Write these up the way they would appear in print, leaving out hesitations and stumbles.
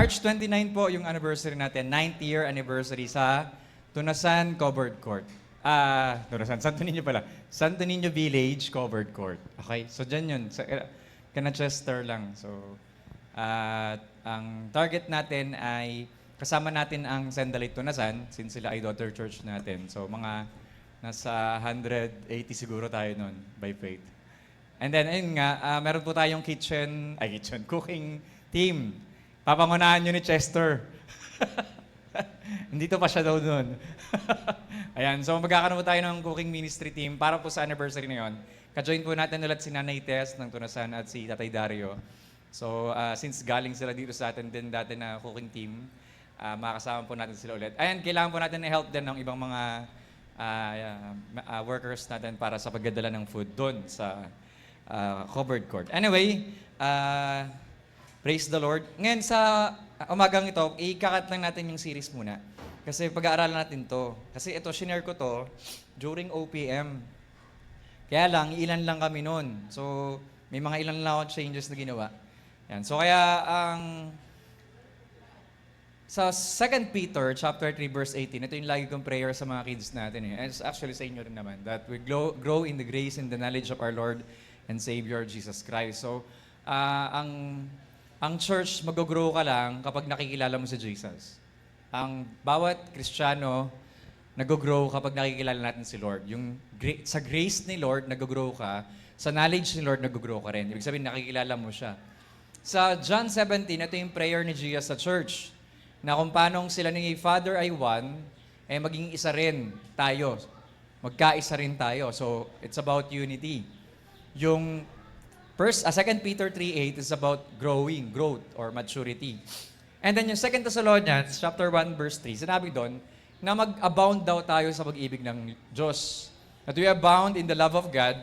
March 29 po yung anniversary natin, 9th year anniversary sa Tunasan Covered Court. Tunasan, Santo Niño pala. Santo Niño Village Covered Court. Okay, so dyan yun. Sa, Canachester lang. So, ang target natin ay kasama natin ang Sendalay Tunasan since sila ay daughter church natin. So, mga nasa 180 siguro tayo nun by faith. And then, ayun nga, meron po tayong cooking team. Papangunahan nyo ni Chester. Nandito pa siya daw doon. Ayan, so magkakaroon po tayo ng cooking ministry team para po sa anniversary na yun. Ka-join po natin ulit si Nanay Tess ng Tunasan at si Tatay Dario. So, since galing sila dito sa atin din dati na cooking team, makakasama po natin sila ulit. Ayan, kailangan po natin i-help din ng ibang mga workers natin para sa pagdadala ng food doon sa covered court. Anyway, praise the Lord. Ngayon sa umagang ito, ikakat lang natin yung series muna. Kasi pag-aaralan natin to. Kasi ito, shinare ko to during OPM. Kaya lang, ilan lang kami noon. So, may mga ilan lang ako changes na ginawa. Yan. So, kaya sa 2 Peter chapter 3 verse 18, ito yung lagi kong prayer sa mga kids natin. And it's actually sa inyo rin naman, that we grow in the grace and the knowledge of our Lord and Savior Jesus Christ. So, ang church, mag-grow ka lang kapag nakikilala mo si Jesus. Ang bawat Kristiyano, nag-grow kapag nakikilala natin si Lord. Sa grace ni Lord, nag-grow ka. Sa knowledge ni Lord, nag-grow ka rin. Ibig sabihin, nakikilala mo siya. Sa John 17, ito yung prayer ni Jesus sa church, na kung paano sila ni Father ay one, maging isa rin tayo. Magkaisa rin tayo. So, it's about unity. Yung 2 Peter 3:8 is about growth or maturity. And then yung 2 Thessalonians chapter 1 verse 3, sinabi doon na mag-abound daw tayo sa pag-ibig ng Diyos. That we abound in the love of God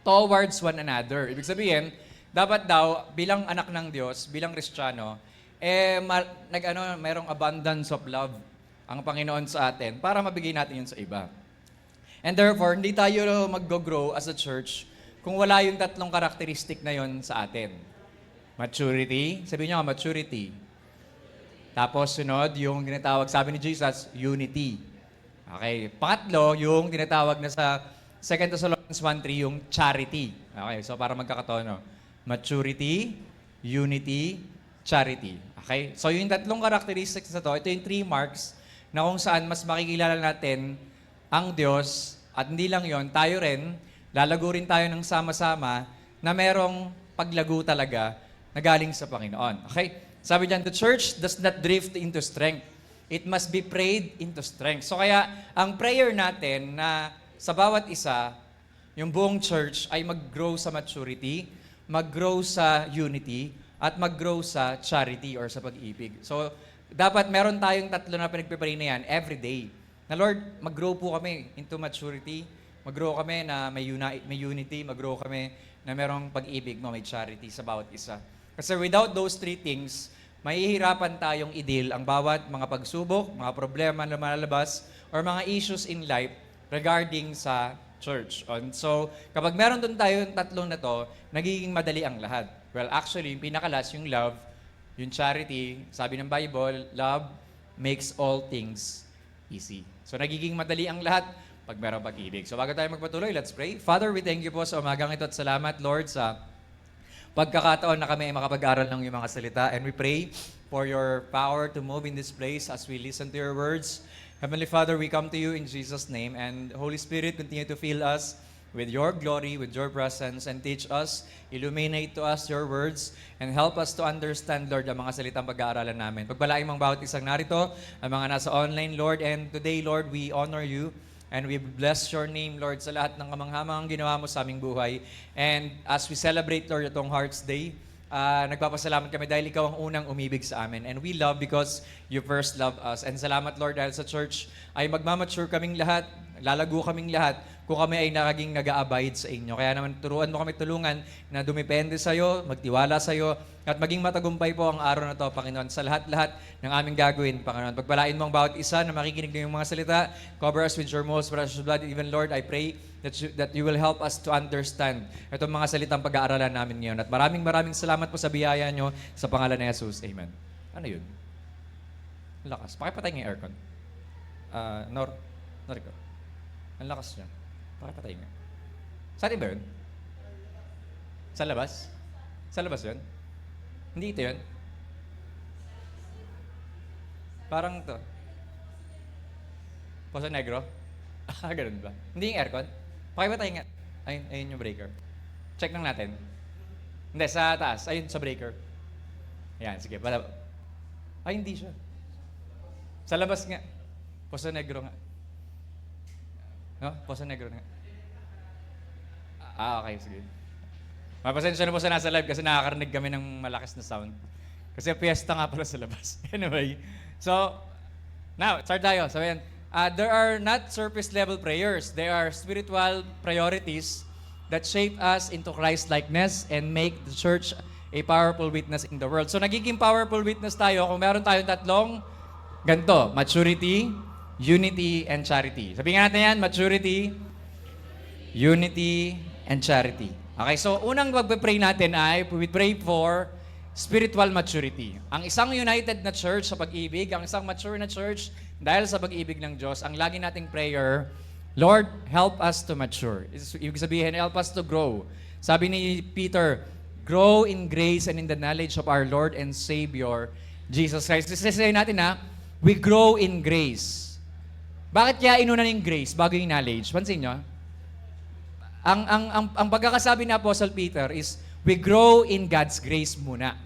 towards one another. Ibig sabihin, dapat daw bilang anak ng Diyos, bilang Kristiyano, mayroong abundance of love ang Panginoon sa atin para mabigay natin yun sa iba. And therefore, hindi tayo mag-grow as a church kung wala yung tatlong karakteristik na yon sa atin. Maturity, sabihin nyo nga, maturity. Tapos sunod, yung tinatawag, sabi ni Jesus, unity. Okay, pangatlo, yung tinatawag na sa 2 Thessalonians 1:3, yung charity. Okay, so para magkakatono. Maturity, unity, charity. Okay, so yung tatlong characteristics na to, ito yung 3 marks na kung saan mas makikilala natin ang Diyos at hindi lang yon, tayo rin, lalago rin tayo ng sama-sama na merong paglago talaga na galing sa Panginoon. Okay? Sabi diyan, the church does not drift into strength. It must be prayed into strength. So kaya, ang prayer natin na sa bawat isa, yung buong church ay mag-grow sa maturity, mag-grow sa unity, at mag-grow sa charity or sa pag-ibig. So, dapat meron tayong tatlo na pinagpipray na yan every day. Na Lord, mag-grow po kami into maturity, mag-grow kami na may unity, mag-grow kami na merong pag-ibig mo, may charity sa bawat isa. Kasi without those 3 things, mahihirapan tayong i-deal ang bawat mga pagsubok, mga problema na lumalabas, or mga issues in life regarding sa church. And so, kapag meron doon tayo yung tatlong na to, nagiging madali ang lahat. Well, actually, yung pinakalas, yung love, yung charity, sabi ng Bible, love makes all things easy. So, nagiging madali ang lahat pag merong pag-ibig. So, bago tayo magpatuloy, let's pray. Father, we thank you po sa umagang ito at salamat, Lord, sa pagkakataon na kami ay makapag-aral ng iyong mga salita. And we pray for your power to move in this place as we listen to your words. Heavenly Father, we come to you in Jesus' name. And Holy Spirit, continue to fill us with your glory, with your presence, and teach us, illuminate to us your words, and help us to understand, Lord, ang mga salitang pag-aaralan namin. Pagpalain mong bawat isang narito, ang mga nasa online, Lord, and today, Lord, we honor you. And we bless your name, Lord, sa lahat ng kamanghamangang ginawa mo sa aming buhay. And as we celebrate, Lord, itong Hearts Day, nagpapasalamat kami dahil ikaw ang unang umibig sa amin. And we love because you first loved us. And salamat, Lord, dahil sa church ay magmamature kaming lahat, lalago kaming lahat, kung kami ay naging nag-a-abide sa inyo. Kaya naman, turuan mo kami tulungan na dumipende sa iyo, magtiwala sa iyo, at maging matagumpay po ang araw na to, Panginoon, sa lahat-lahat ng aming gagawin, Panginoon. Pagpalain mo ang bawat isa na makikinig ng mga salita, cover us with your most precious blood. Even, Lord, I pray that you will help us to understand itong mga salitang pag-aaralan namin ngayon. At maraming salamat po sa biyaya nyo sa pangalan ni Jesus. Amen. Ano yun? Ang lakas. Pakipatay nga yung aircon. Noriko. Ang lakas niya. Pakipatay nga. Saan ba yun? Sa labas? Sa labas yun? Hindi ito yun? Parang to. Poso Negro? Ganun ba? Hindi yung aircon? Pakipatay nga. Ayun yung breaker. Check lang natin. Hindi, sa taas. Ayun, sa breaker. Ayan, sige. Ay, hindi siya. Sa labas nga. Poso Negro nga. No? Poso Negro nga. Okay, sige. Mapasensya na po sa nasa live kasi nakakarinig kami ng malakas na sound. Kasi fiesta nga pala sa labas. Anyway, so, now, start tayo. So, yan. There are not surface-level prayers. They are spiritual priorities that shape us into Christ-likeness and make the church a powerful witness in the world. So, nagiging powerful witness tayo kung meron tayong tatlong ganito: maturity, unity, and charity. Sabihin natin yan, maturity, unity, and charity. Okay, so unang pag-pray natin ay we pray for spiritual maturity. Ang isang united na church sa pag-ibig, ang isang mature na church dahil sa pag-ibig ng Diyos, ang lagi nating prayer, Lord, help us to mature. Ibig sabihin, help us to grow. Sabi ni Peter, grow in grace and in the knowledge of our Lord and Savior, Jesus Christ. Sasayin natin we grow in grace. Bakit kaya inuna yung grace bago yung knowledge? Pansin nyo? Ang pagkakasabi ni Apostle Peter is, we grow in God's grace muna.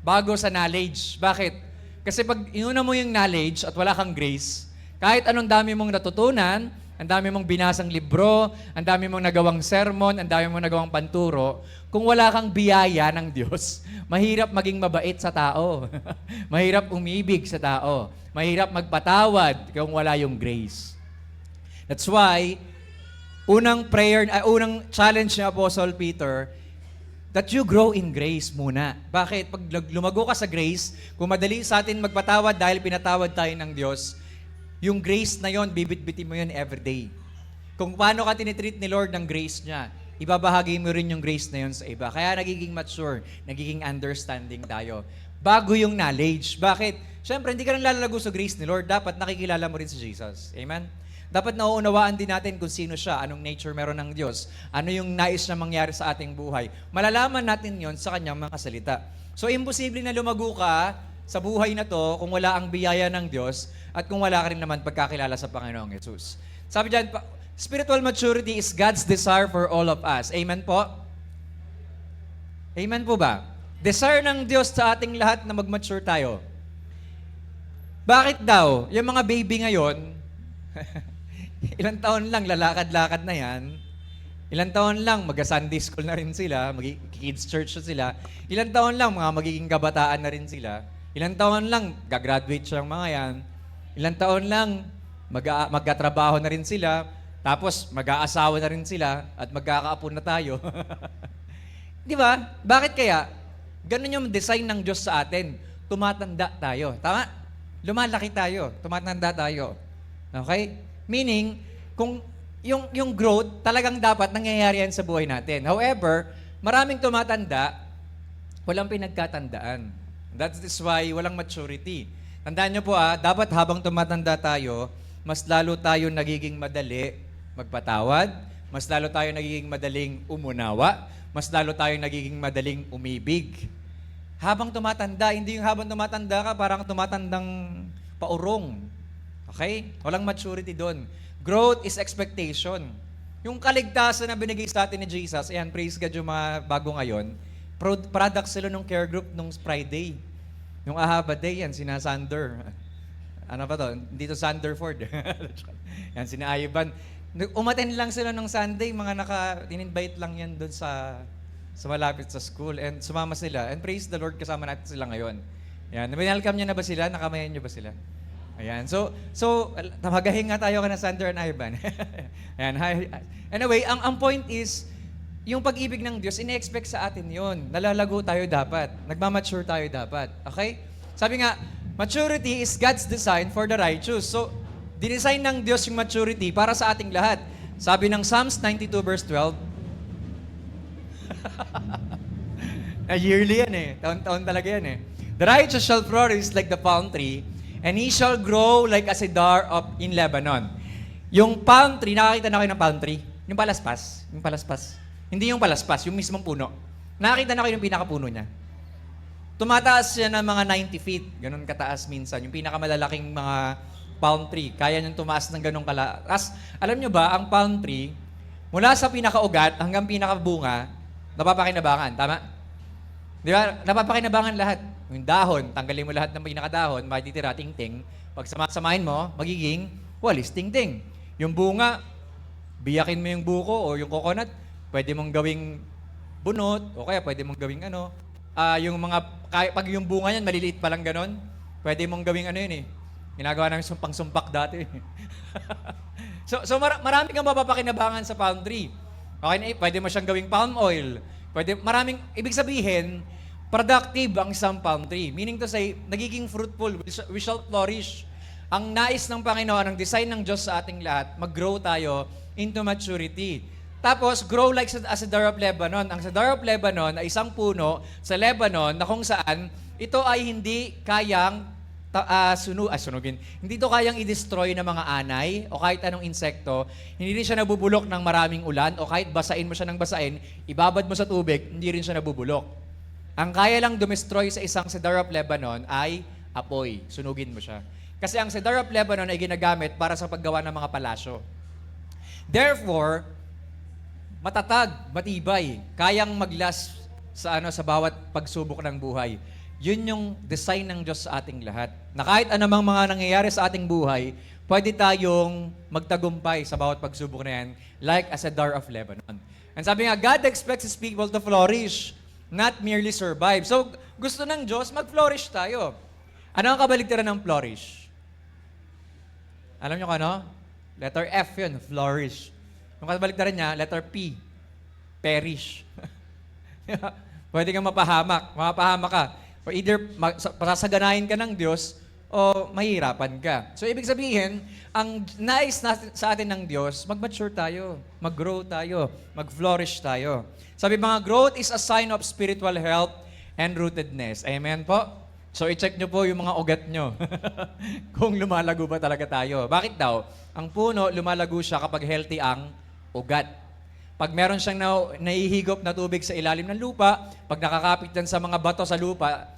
Bago sa knowledge. Bakit? Kasi pag inuna mo yung knowledge at wala kang grace, kahit anong dami mong natutunan, ang dami mong binasang libro, ang dami mong nagawang sermon, ang dami mong nagawang panturo, kung wala kang biyaya ng Diyos, mahirap maging mabait sa tao. Mahirap umibig sa tao. Mahirap magpatawad kung wala yung grace. That's why, unang challenge ni Apostle Peter, that you grow in grace muna. Bakit? Pag lumago ka sa grace, kung madali sa atin magpatawad dahil pinatawad tayo ng Diyos, yung grace na yon, bibit-bitin mo yun everyday. Kung paano ka tinitreat ni Lord ng grace niya, ibabahagi mo rin yung grace na yon sa iba. Kaya nagiging mature, nagiging understanding tayo. Bago yung knowledge. Bakit? Siyempre, hindi ka lang lalago sa grace ni Lord. Dapat nakikilala mo rin si Jesus. Amen? Dapat nauunawaan din natin kung sino siya, anong nature meron ng Diyos, ano yung nais na mangyari sa ating buhay. Malalaman natin yon sa kanyang mga salita. So, imposible na lumago ka sa buhay na to kung wala ang biyaya ng Diyos at kung wala ka rin naman pagkakilala sa Panginoong Jesus. Sabi dyan, spiritual maturity is God's desire for all of us. Amen po? Amen po ba? Desire ng Diyos sa ating lahat na mag-mature tayo. Bakit daw? Yung mga baby ngayon, ilang taon lang, lalakad-lakad na yan. Ilang taon lang, mag-Sunday school na rin sila, mag-kids church na sila. Ilang taon lang, mga magiging kabataan na rin sila. Ilang taon lang, gagraduate silang mga yan. Ilang taon lang, magkatrabaho na rin sila. Tapos, mag-aasawa na rin sila at magkakaapo na tayo. Di ba? Bakit kaya? Ganun yung design ng Diyos sa atin. Tumatanda tayo. Tama? Lumalaki tayo. Tumatanda tayo. Okay? Meaning, kung yung growth, talagang dapat nangyayari yan sa buhay natin. However, maraming tumatanda, walang pinagkatandaan. That is why walang maturity. Tandaan nyo po dapat habang tumatanda tayo, mas lalo tayo nagiging madali magpatawad, mas lalo tayo nagiging madaling umunawa, mas lalo tayo nagiging madaling umibig. Habang tumatanda, hindi yung habang tumatanda ka, parang tumatandang paurong. Okay? Walang maturity doon. Growth is expectation. Yung kaligtasan na binigay sa atin ni Jesus, ayan, praise God yung mga bago ngayon, product sila nung care group nung Friday. Yung Ahaba Day, yan, sina Sander. Ano pa to? Dito Sanderford. Yan, sina Ivan. Umaten lang sila nung Sunday, mga in-invite lang yan doon sa malapit sa school. And sumama sila. And praise the Lord, kasama natin sila ngayon. Yan, welcome niyo na ba sila? Nakamayan niyo ba sila? Ayan. So magahinga tayo ka na Sander and Ivan. Ayan. Anyway, ang point is, yung pag-ibig ng Diyos, ine-expect sa atin yon. Nalalago tayo dapat. Nagmamature tayo dapat. Okay? Sabi nga, maturity is God's design for the righteous. So, dinesign ng Diyos yung maturity para sa ating lahat. Sabi ng Psalms 92 verse 12, yearly yan taon-taon talaga yan The righteous shall flourish like the palm tree, and he shall grow like a cedar in Lebanon. Yung palm tree, nakakita na kayo ng palm tree? Yung palaspas. Yung palaspas. Hindi yung palaspas, yung mismong puno. Nakakita na kayo yung pinakapuno niya. Tumataas siya ng mga 90 feet. Ganun kataas minsan. Yung pinakamalalaking mga palm tree. Kaya niyang tumaas ng ganun kalaas. Alam niyo ba, ang palm tree, mula sa pinakaugat hanggang pinakabunga, napapakinabangan. Tama? Di ba? Napapakinabangan lahat. Yung dahon, tanggalin mo lahat ng pinakadahon, matitira, ting-ting. Pag samahin mo, magiging walis, ting-ting. Yung bunga, biyakin mo yung buko o yung coconut, pwede mong gawing bunot, o kaya pwede mong gawing yung mga, pag yung bunga niyan, maliliit pa lang ganon, pwede mong gawing yun eh. Ginagawa namin sumpang-sumpak dati. so marami kang mapapakinabangan sa palm tree. Okay na, pwede mo siyang gawing palm oil. Ibig sabihin, productive ang isang palm tree. Meaning to say, nagiging fruitful, we shall flourish. Ang nais ng Panginoon, ang design ng Diyos sa ating lahat, mag-grow tayo into maturity. Tapos, grow like a cedar of Lebanon. Ang cedar of Lebanon ay isang puno sa Lebanon na kung saan ito ay hindi kayang sunugin. Hindi ito kayang i-destroy ng mga anay o kahit anong insekto. Hindi rin siya nabubulok ng maraming ulan o kahit basain mo siya ng basain, ibabad mo sa tubig, hindi rin siya nabubulok. Ang kaya lang dumestroy sa isang cedar of Lebanon ay apoy. Sunugin mo siya. Kasi ang cedar of Lebanon ay ginagamit para sa paggawa ng mga palasyo. Therefore, matatag, matibay, kayang maglas sa bawat pagsubok ng buhay. Yun yung design ng Diyos sa ating lahat. Na kahit anumang mga nangyayari sa ating buhay, pwede tayong magtagumpay sa bawat pagsubok na yan, like a cedar of Lebanon. And sabi nga, God expects His people to flourish, not merely survive. So, gusto ng Diyos, mag-flourish tayo. Ano ang kabaligtaran ng flourish? Alam nyo ano? Letter F yun, flourish. Yung kabaligtaran niya, letter P, perish. Pwede kang mapahamak ka. Or either pasasaganahin ka ng Diyos o mahihirapan ka. So, ibig sabihin, ang nais sa atin ng Diyos, mag-mature tayo, mag-grow tayo, mag-flourish tayo. Sabi mga, growth is a sign of spiritual health and rootedness. Amen po? So, i-check nyo po yung mga ugat nyo. Kung lumalago ba talaga tayo. Bakit daw? Ang puno, lumalago siya kapag healthy ang ugat. Pag meron siyang nahihigop na tubig sa ilalim ng lupa, pag nakakapit din sa mga bato sa lupa,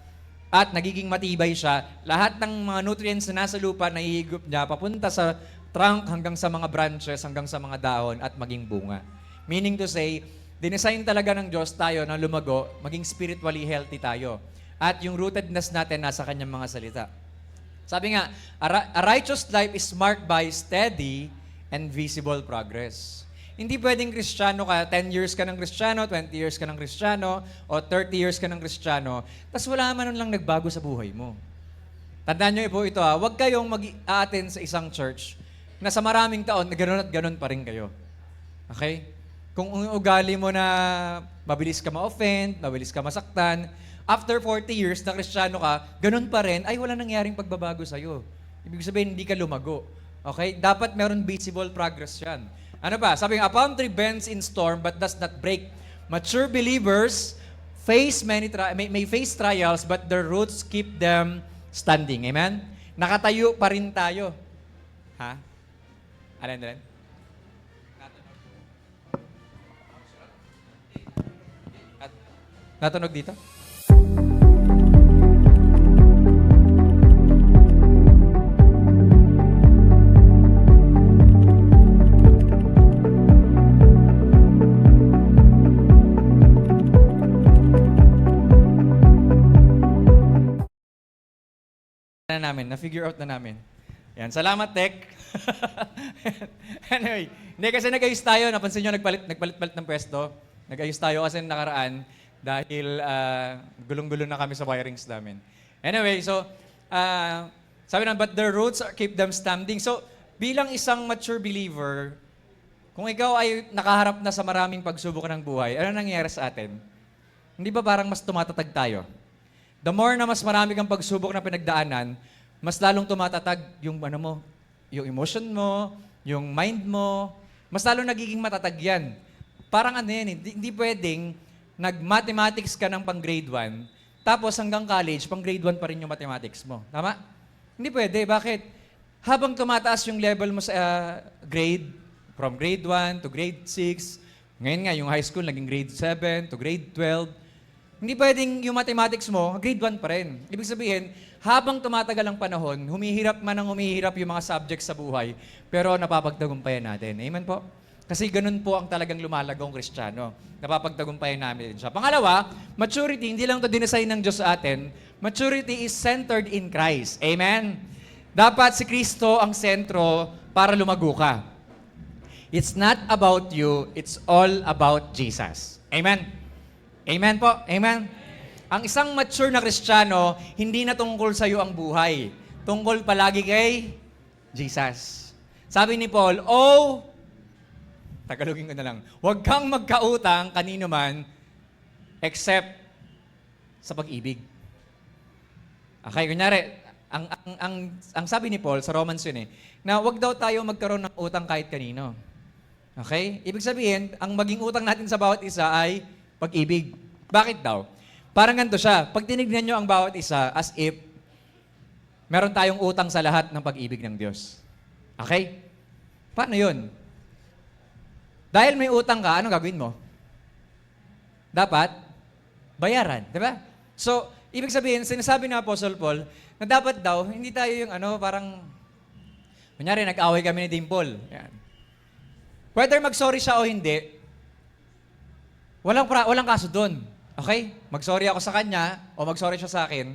at nagiging matibay siya, lahat ng mga nutrients na nasa lupa, nahihigop niya, papunta sa trunk hanggang sa mga branches, hanggang sa mga dahon, at maging bunga. Meaning to say, dinesign talaga ng Diyos tayo na lumago, maging spiritually healthy tayo. At yung rootedness natin nasa kanyang mga salita. Sabi nga, a righteous life is marked by steady and visible progress. Hindi pwedeng Kristiyano ka, 10 years ka ng Kristiyano, 20 years ka ng Kristiyano, o 30 years ka ng Kristiyano, tapos wala man lang nagbago sa buhay mo. Tandaan nyo po ito huwag kayong mag-a-attend sa isang church na sa maraming taon, na gano'n at gano'n pa rin kayo. Okay? Kung ugali mo na mabilis ka ma-offend, mabilis ka masaktan, after 40 years na Kristiyano ka, gano'n pa rin, ay wala nangyaring pagbabago sa'yo. Ibig sabihin, hindi ka lumago. Okay? Dapat meron visible progress yan. Ano ba? Sabi nga, a palm tree bends in storm but does not break. Mature believers may face trials but their roots keep them standing. Amen? Nakatayo pa rin tayo. Ha? Alin? Natunog dito? Na-figure out na namin. Yan. Salamat, Tech. Anyway, hindi kasi nag-ayos tayo. Napansin nyo, nagpalit-palit ng pwesto. Nag-ayos tayo kasi nakaraan dahil gulong-gulong na kami sa wirings namin. Anyway, so, sabi na, but their roots keep them standing. So, bilang isang mature believer, kung ikaw ay nakaharap na sa maraming pagsubok ng buhay, ano nangyayari sa atin? Hindi ba parang mas tumatatag tayo? The more na mas marami kang pagsubok na pinagdaanan, mas lalong tumatatag yung yung emotion mo, yung mind mo, mas lalong nagiging matatag yan. Parang yan, hindi pwedeng nag-mathematics ka ng pang grade 1, Tapos hanggang college, pang grade 1 pa rin yung mathematics mo. Tama? Hindi pwede. Bakit? Habang tumataas yung level mo sa grade, from grade 1 to grade 6, ngayon nga yung high school naging grade 7 to grade 12, hindi pwedeng yung mathematics mo, grade 1 pa rin. Ibig sabihin, habang tumatagal ang panahon, humihirap man ang humihirap yung mga subjects sa buhay, pero napapagtagumpayan natin. Amen po? Kasi ganun po ang talagang lumalagong Kristiyano. Napapagtagumpayan namin siya. Pangalawa, maturity, hindi lang ito dinesign ng Diyos sa atin. Maturity is centered in Christ. Amen? Dapat si Kristo ang sentro para lumago ka. It's not about you, it's all about Jesus. Amen? Amen po? Amen? Ang isang mature na Kristiyano, hindi na tungkol sa iyo ang buhay. Tungkol palagi kay Jesus. Sabi ni Paul, Tagalogin ko na lang, huwag kang magkautang kanino man except sa pag-ibig. Okay, kunyari, ang sabi ni Paul sa Romans yun na huwag daw tayo magkaroon ng utang kahit kanino. Okay? Ibig sabihin, ang maging utang natin sa bawat isa ay pag-ibig. Bakit daw? Parang ganito siya. Pag tinignan nyo ang bawat isa as if meron tayong utang sa lahat ng pag-ibig ng Diyos. Okay? Paano yun? Dahil may utang ka, anong gagawin mo? Dapat bayaran, di ba? So, ibig sabihin, sinasabi ng Apostle Paul, na dapat daw, hindi tayo yung parang, kunyari, nag-away kami ni Dimple. Yan. Whether mag-sorry siya o hindi, walang kaso doon. Okay? Mag-sorry ako sa kanya, o mag-sorry siya sa akin,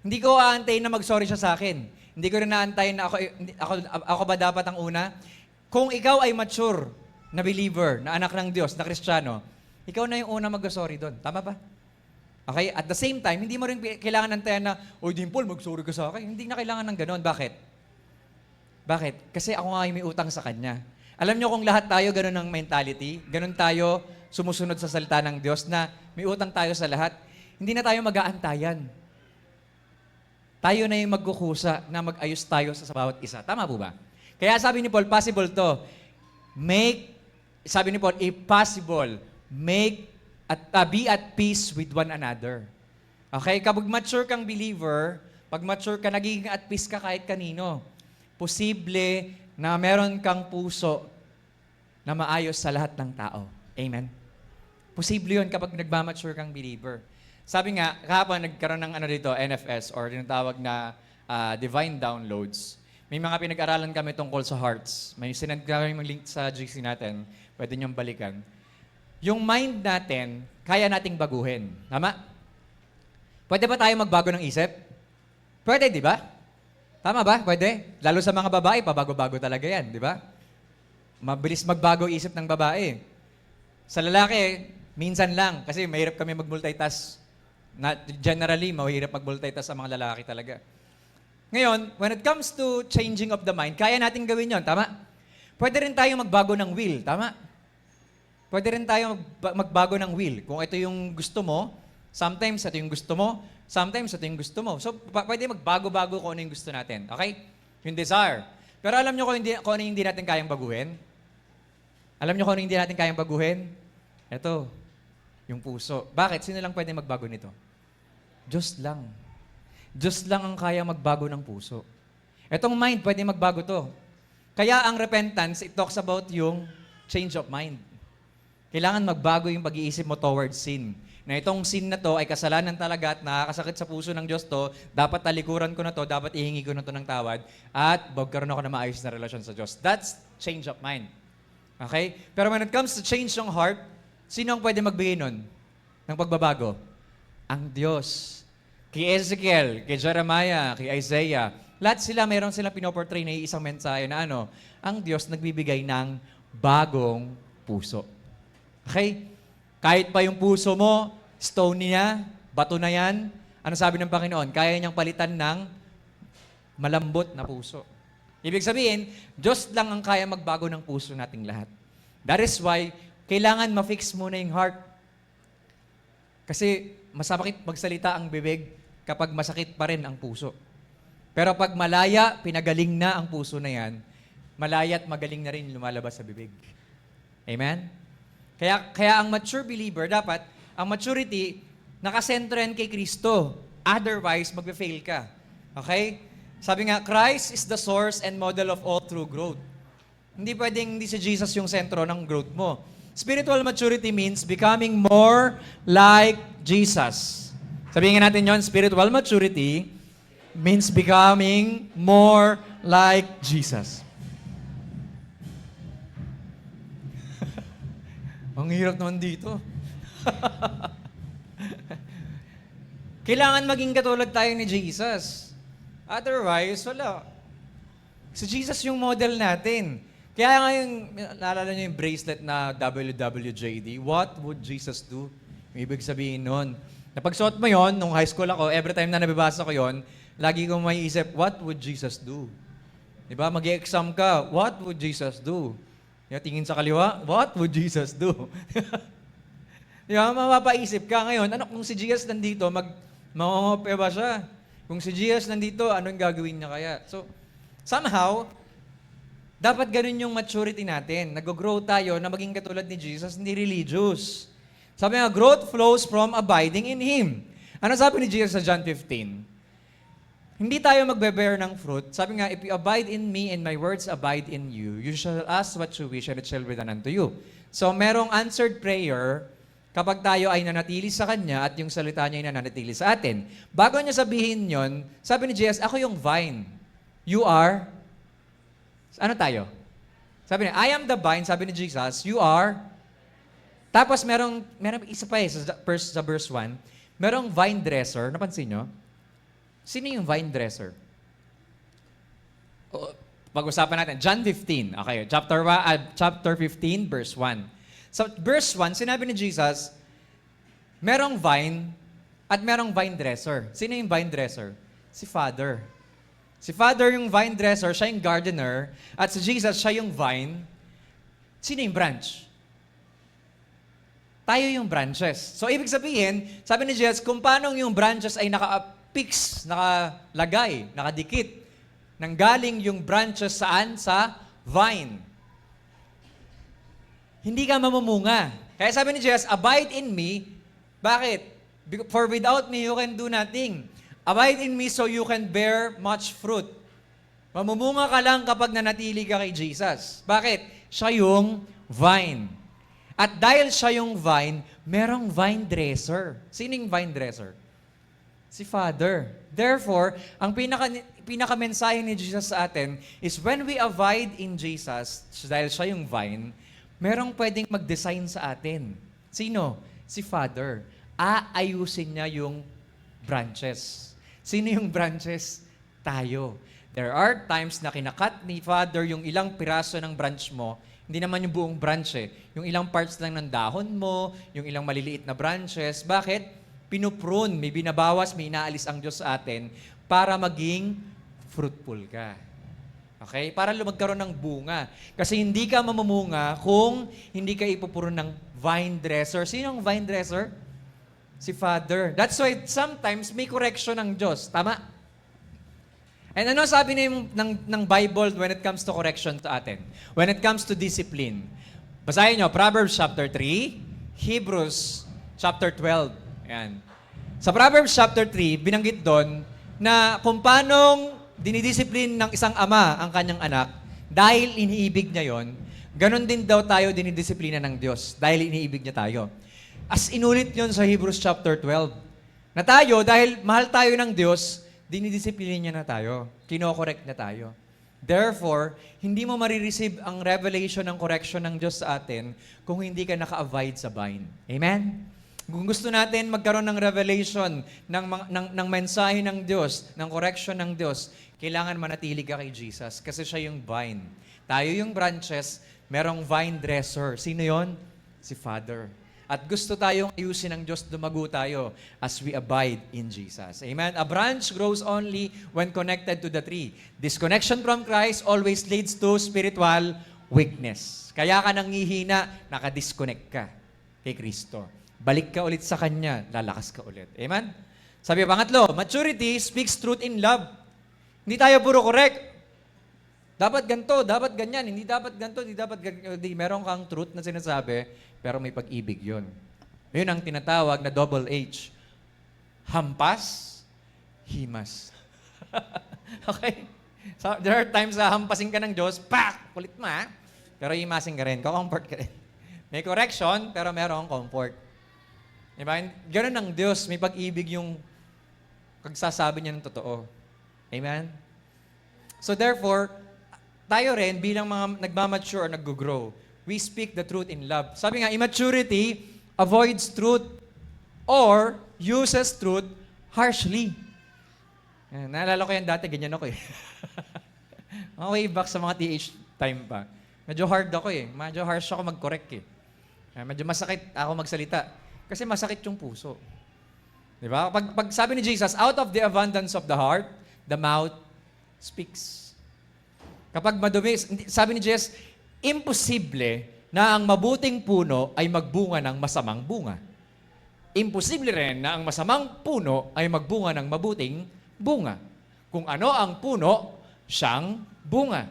hindi ko aantayin na mag-sorry siya sa akin. Hindi ko rin naantayin na ako ba dapat ang una? Kung ikaw ay mature, na believer, na anak ng Diyos, na Kristiyano, ikaw na yung una mag-sorry doon. Tama ba? Okay? At the same time, hindi mo rin kailangan nantayan na, Dimple, mag-sorry ka sa akin. Hindi na kailangan ng ganon. Bakit? Bakit? Kasi ako nga yung may utang sa kanya. Alam niyo kung lahat tayo ganon ang mentality, ganon tayo sumusunod sa salita ng Diyos na may utang tayo sa lahat, hindi na tayo mag-aantayan. Tayo na yung magkukusa na mag-ayos tayo sa bawat isa. Tama po ba? Kaya sabi ni Paul, possible to. Sabi ni Paul, if possible, be at peace with one another. Okay? Kapag mature kang believer, pag mature ka, nagiging at peace ka kahit kanino. Posible na meron kang puso na maayos sa lahat ng tao. Amen? Posible yun kapag nagmamature kang believer. Sabi nga, kahapon nagkaroon ng dito, NFS, or tinatawag na divine downloads. May mga pinag-aralan kami tungkol sa hearts. May sinend kami yung link sa GC natin. Pwede niyong balikan. Yung mind natin, kaya nating baguhin. Tama? Pwede ba tayo magbago ng isip? Pwede, di ba? Tama ba? Pwede. Lalo sa mga babae, pabago-bago talaga yan, di ba? Mabilis magbago isip ng babae. Sa lalaki, minsan lang. Kasi mahirap kami mag-multitask. Generally, mahirap mag-multitask sa mga lalaki talaga. Ngayon, when it comes to changing of the mind, kaya natin gawin yon, tama? Pwede rin tayo magbago ng will, tama? Pwede rin tayo magbago ng will. Kung ito yung gusto mo, sometimes ito yung gusto mo, sometimes ito yung gusto mo. So, pwede magbago-bago kung ano yung gusto natin. Okay? Yung desire. Pero alam nyo kung ano yung hindi natin kayang baguhin? Alam nyo kung ano yung hindi natin kayang baguhin? Ito, yung puso. Bakit? Sino lang pwede magbago nito? Diyos lang. Diyos lang ang kaya magbago ng puso. Etong mind, pwede magbago to. Kaya ang repentance, it talks about yung change of mind. Kailangan magbago yung pag-iisip mo towards sin. Na itong sin na to ay kasalanan talaga at nakakasakit sa puso ng Diyos to, dapat talikuran ko na to, dapat ihingi ko na to ng tawad, at magkaroon ako na maayos na relasyon sa Diyos. That's change of mind. Okay? Pero when it comes to change ng heart, sino ang pwede magbigay nun ng pagbabago? Ang Diyos. Kay Ezekiel, kay Jeremiah, kay Isaiah, lahat sila, mayroon silang pinoportray na isang mensahe na ang Diyos nagbibigay ng bagong puso. Okay? Kahit pa yung puso mo, stone niya, bato na yan, ano sabi ng Panginoon? Kaya niyang palitan ng malambot na puso. Ibig sabihin, Diyos lang ang kaya magbago ng puso nating lahat. That is why, kailangan ma-fix muna yung heart. Kasi masakit magsalita ang bibig kapag masakit pa rin ang puso. Pero pag malaya, pinagaling na ang puso na yan, malaya at magaling na rin lumalabas sa bibig. Amen? Kaya ang mature believer, dapat, ang maturity, Nakasentro yan kay Kristo. Otherwise, magpe-fail ka. Okay? Sabi nga, Christ is the source and model of all true growth. Hindi pwedeng hindi si Jesus yung sentro ng growth mo. Spiritual maturity means becoming more like Jesus. Sabihin nga natin yon, spiritual maturity means becoming more like Jesus. Ang hirap naman dito. Kailangan maging katulad tayo ni Jesus. Otherwise, wala. Si Jesus yung model natin. Kaya nga yung, naalala niyo yung bracelet na WWJD, What would Jesus do? Yung ibig sabihin nun. Napagsuot mo yon nung high school ako, every time na nabibasa ko yon, lagi kong may isip, what would Jesus do? Diba? Mag-exam ka, what would Jesus do? Tingin sa kaliwa, what would Jesus do? Diba? Mapapaisip ka ngayon, ano kung si Jesus nandito, mangungope ba siya? Kung si Jesus nandito, anong gagawin niya kaya? So, somehow, dapat ganun yung maturity natin. Nag-grow tayo na maging katulad ni Jesus, hindi religious. Sabi nga, growth flows from abiding in Him. Ano sabi ni Jesus sa John 15? Hindi tayo magbe-bear ng fruit. Sabi nga, if you abide in me and my words abide in you, you shall ask what you wish and it shall be done unto you. So, merong answered prayer kapag tayo ay nanatili sa Kanya at yung salita niya ay nanatili sa atin. Bago niya sabihin yon, sabi ni Jesus, ako yung vine. You are, ano tayo? Sabi niya, I am the vine, sabi ni Jesus, you are. Tapos merong isa pa sa verse 1, merong vine dresser, napansin nyo? Sino yung vine dresser? Pag-usapan natin, John 15. Okay, chapter 15, verse 1. Sa verse 1, sinabi ni Jesus, merong vine at merong vine dresser. Sino yung vine dresser? Si Father. Si Father yung vine dresser, siya yung gardener, at si Jesus, siya yung vine. Sino yung branch? Tayo yung branches. So, ibig sabihin, sabi ni Jesus, kung paano yung branches ay naka-fix, nakalagay, nakadikit, nanggaling yung branches saan? Sa vine. Hindi ka mamumunga. Kaya sabi ni Jesus, abide in me. Bakit? For without me, you can do nothing. Abide in me so you can bear much fruit. Mamumunga ka lang kapag nanatili ka kay Jesus. Bakit? Siya yung vine. At dahil siya yung vine, merong vine dresser. Sino yung vine dresser? Si Father. Therefore, ang pinaka-mensahe ni Jesus sa atin is when we abide in Jesus, dahil siya yung vine, merong pwedeng mag-design sa atin. Sino? Si Father. Aayusin niya yung branches. Sino yung branches? Tayo. There are times na kinakat ni Father yung ilang piraso ng branch mo. Hindi naman yung buong branch eh. Yung ilang parts lang ng dahon mo, yung ilang maliliit na branches. Bakit? Pinuprune, may binabawas, may inaalis ang Diyos sa atin para maging fruitful ka. Okay? Para magkaroon ng bunga. Kasi hindi ka mamumunga kung hindi ka ipupuro ng vine dresser. Sino ang vine dresser? Si Father. That's why sometimes may correction ng Diyos. Tama? And ano sabi ng Bible when it comes to correction sa atin? When it comes to discipline? Basahin nyo, Proverbs chapter 3, Hebrews chapter 12. Ayan. Sa Proverbs chapter 3, binanggit doon na kung paanong dinidisiplin ng isang ama ang kanyang anak dahil iniibig niya yon, ganon din daw tayo dinidisiplina ng Diyos dahil iniibig niya tayo. As inulit yon sa Hebrews chapter 12. Na tayo, dahil mahal tayo ng Diyos, dinidisiplina niya na tayo. Kino-correct na tayo. Therefore, hindi mo marireceive ang revelation ng correction ng Diyos sa atin kung hindi ka naka-abide sa vine. Amen? Kung gusto natin magkaroon ng revelation ng mensahe ng Diyos, ng correction ng Diyos, kailangan manatili ka kay Jesus kasi siya yung vine. Tayo yung branches, merong vine dresser. Sino yon? Si Father. At gusto tayong ayusin ng Diyos, dumago tayo as we abide in Jesus. Amen? A branch grows only when connected to the tree. Disconnection from Christ always leads to spiritual weakness. Kaya ka nangihina, nakadisconnect ka kay Kristo. Balik ka ulit sa Kanya, lalakas ka ulit. Amen? Sabi pangatlo, maturity speaks truth in love. Hindi tayo puro correct. Dapat ganito, dapat ganyan, hindi dapat ganito, hindi dapat ganyan. Meron kang truth na sinasabi, pero may pag-ibig yun. Yun ang tinatawag na double H. hampas, himas. Okay? So, there are times na hampasin ka ng Diyos, pak! Kulit mo, ha? Pero himasin ka rin, comfort ka rin. May correction, pero merong comfort. Diba? Ganun ang Diyos, may pag-ibig yung pagsasabi niya ng totoo. Amen? So therefore, tayo rin, bilang mga nagmamature or nag-grow, we speak the truth in love. Sabi nga, immaturity avoids truth or uses truth harshly. Naalala ko yan dati, ganyan ako eh. Way back sa mga TH time pa. Medyo hard ako eh. Medyo harsh ako mag-correct eh. Medyo masakit ako magsalita. Kasi masakit yung puso. Di ba? Pag sabi ni Jesus, out of the abundance of the heart, the mouth speaks. Kapag madumi, sabi ni Jesus, imposible na ang mabuting puno ay magbunga ng masamang bunga. Imposible rin na ang masamang puno ay magbunga ng mabuting bunga. Kung ano ang puno, siyang bunga.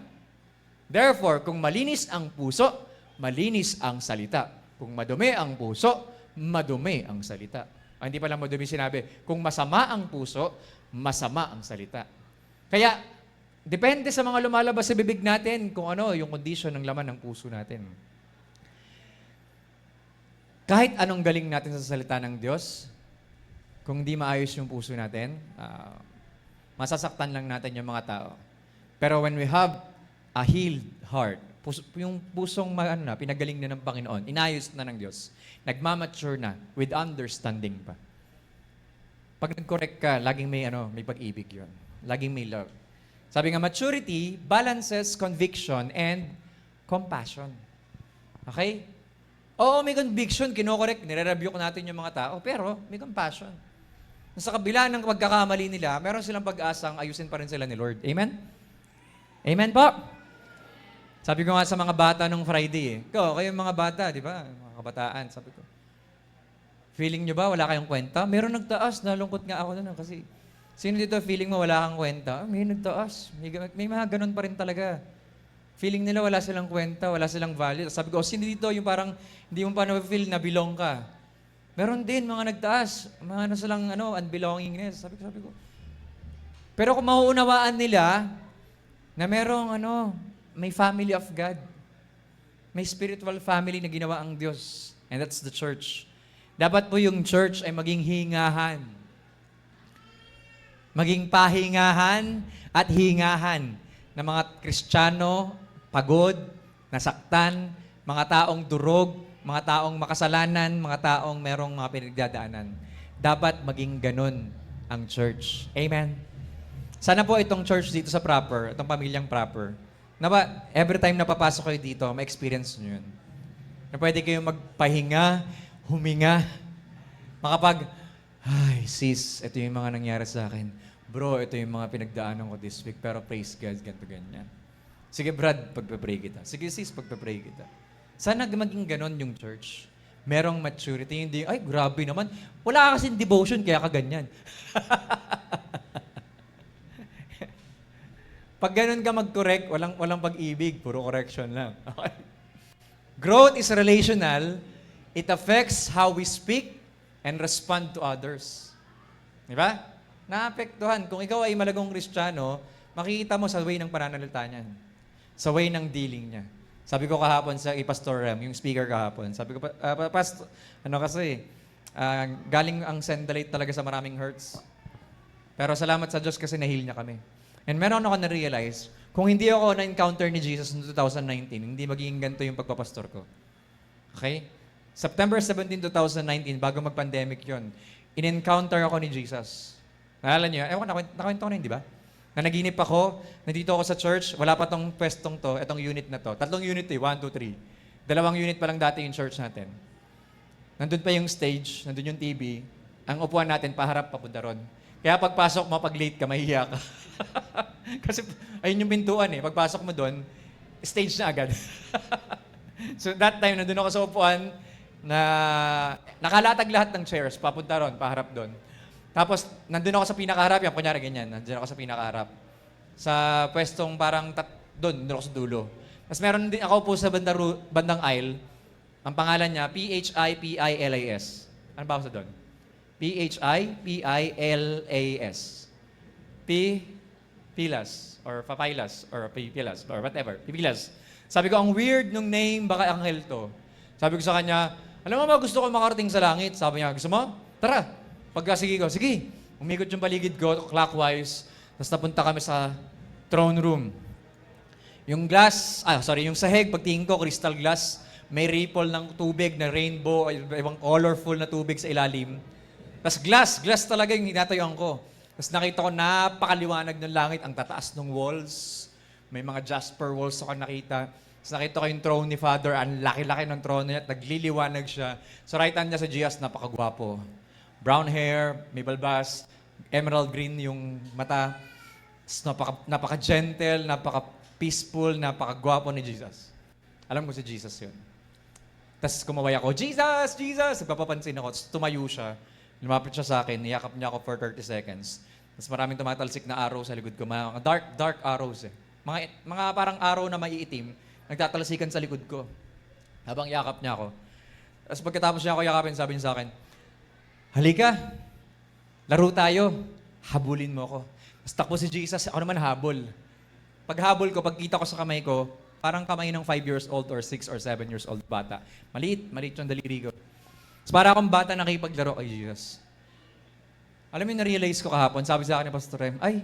Therefore, kung malinis ang puso, malinis ang salita. Kung madumi ang puso, madumi ang salita. Hindi pa lang madumi sinabi, kung masama ang puso, masama ang salita. Kaya, depende sa mga lumalabas sa bibig natin kung ano yung condition ng laman ng puso natin. Kahit anong galing natin sa salita ng Diyos, kung di maayos yung puso natin, masasaktan lang natin yung mga tao. Pero when we have a healed heart, yung pusong pinagaling na ng Panginoon, inayos na ng Diyos, nagmamature na with understanding pa. Pag nag-correct ka, laging may pag-ibig yun. Laging may love. Sabi nga, maturity balances conviction and compassion. Okay? Oo, may conviction, kinokorek, nire-rebuke natin yung mga tao, pero may compassion. Sa kabila ng pagkakamali nila, meron silang pag-asang ayusin pa rin sila ni Lord. Amen? Amen po? Sabi ko nga sa mga bata nung Friday kayong mga bata, di ba? Mga kabataan, sabi ko. Feeling nyo ba wala kayong kwenta? Meron nagtaas, nalungkot nga ako nun kasi sino dito feeling mo wala kang kwenta? May nagtaas. May mga ganun pa rin talaga. Feeling nila wala silang kwenta, wala silang value. Sabi ko, sino dito yung parang hindi mo pa na-feel na belong ka? Meron din mga nagtaas, mga silang unbelongingness. Sabi ko. Pero kung mauunawaan nila na merong may family of God. May spiritual family na ginawa ang Diyos. And that's the church. Dapat po yung church ay maging hingahan. Maging pahingahan at hingahan ng mga Kristiyano, pagod, nasaktan, mga taong durog, mga taong makasalanan, mga taong merong mga pinagdadaanan. Dapat maging ganun ang church. Amen? Sana po itong church dito sa Proper, itong pamilyang Proper, every time na papasok kayo dito, ma-experience nyo yun. Na pwede kayong magpahinga, huminga, ay sis, ito yung mga nangyari sa akin. Bro, ito yung mga pinagdaanan ko this week, pero praise God, ganito, ganyan. Sige Brad, pagpapray kita. Sige sis, pagpapray kita. Sana maging ganon yung church. Merong maturity, hindi, ay grabe naman. Wala ka kasing devotion, kaya ka ganyan. Pag ganun ka mag-correct, walang pag-ibig, puro correction lang. Okay? Growth is relational. It affects how we speak and respond to others. Di ba? Naapektuhan. Kung ikaw ay malagong Kristiyano, makikita mo sa way ng pananalita niyan. Sa way ng dealing niya. Sabi ko kahapon sa Pastor Rem, yung speaker kahapon, sabi ko, galing ang Sendalite talaga sa maraming hurts. Pero salamat sa Diyos kasi nahil niya kami. And meron ako na-realize, kung hindi ako na-encounter ni Jesus noong 2019, hindi magiging ganito yung pagpapastor ko. Okay? September 17, 2019, bago mag-pandemic yon, in-encounter ako ni Jesus. Naalala niyo? Nakwento ko na yun, di ba? Na naginip ako, nandito ako sa church, wala pa tong pwestong to, itong unit na to. 3 unit 1, 2, 3. 2 unit pa lang dati yung church natin. Nandun pa yung stage, nandun yung TV. Ang upuan natin, paharap, papunta ron. Kaya pagpasok mo, pag late ka, mahihiya ka. Kasi ayun yung pintuan eh. Pagpasok mo doon, stage na agad. So that time, nandun ako sa upuan na nakalatag lahat ng chairs, papunta ron, paharap doon. Tapos, nandun ako sa pinakaharap, yan, kunyari ganyan, nandun ako sa pinakaharap. Sa pwestong parang doon ako sa dulo. Tapos meron din ako po sa bandang aisle, ang pangalan niya, PHIPILIS. Ano ba ako sa doon? P-H-I-P-I-L-A-S. Pilas, or Papilas, or Pipilas, or whatever. Pipilas. Sabi ko, ang weird nung name, baka anghel to. Sabi ko sa kanya, alam mo ba, gusto ko makarating sa langit. Sabi niya, gusto mo? Tara. Pagkasige ko, sige. Umikot yung paligid ko, clockwise. Tapos napunta kami sa throne room. Yung yung sahig, pagtingin ko, crystal glass, may ripple ng tubig na rainbow, ibang colorful na tubig sa ilalim. Tapos glass talaga yung hinatayuan ko. Tapos nakita ko, napakaliwanag ng langit, ang tataas ng walls. May mga jasper walls ako nakita. Tapos nakita ko yung throne ni Father, ang laki-laki ng throne niya, at nagliliwanag siya. Sa right hand niya sa Gias, napakagwapo. Brown hair, may balbas, emerald green yung mata. Napaka-gentle, napaka-peaceful, napakagwapo ni Jesus. Alam ko si Jesus yun. Tapos kumaway ako, Jesus! Jesus! Nagpapapansin ako. Tapos tumayo siya. Lumapit siya sa akin, niyakap niya ako for 30 seconds. Tapos maraming tumatalsik na arrow sa likod ko. Mga dark arrows eh. Mga parang arrow na maiitim, nagtatalsikan sa likod ko. Habang yakap niya ako. Tapos pagkatapos niya ako yakapin, sabi niya sa akin, halika, laro tayo. Habulin mo ako. Tapos takbo si Jesus, ako naman habol. Paghabol ko, pagkita ko sa kamay ko, parang kamay ng 5 years old or 6 or 7 years old bata. Maliit yung daliri ko. So para akong bata nakipaglaro kay Jesus. Alam mo, na-realize ko kahapon, sabi sa akin ni Pastor Rem, ay,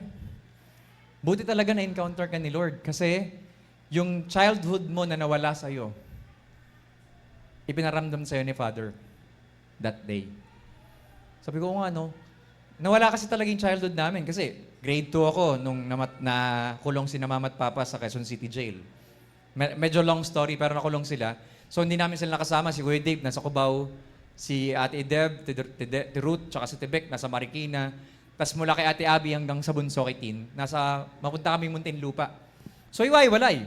buti talaga na-encounter ka ni Lord. Kasi yung childhood mo na nawala sa'yo, ipinaramdam sa'yo ni Father that day. Sabi ko, ano, nawala kasi talaga yung childhood namin. Kasi grade 2 ako nung nakulong si Mama at Papa sa Quezon City Jail. Medyo long story, pero nakulong sila. So hindi namin sila nakasama. Si Kuya Dave nasa Cubao, si Ate Deb, ti Ruth, tsaka si Tibek nasa Marikina. Tapos mula kay Ate Abby hanggang sa bunso kay Tin, mapunta kami Muntinlupa. So iwalay.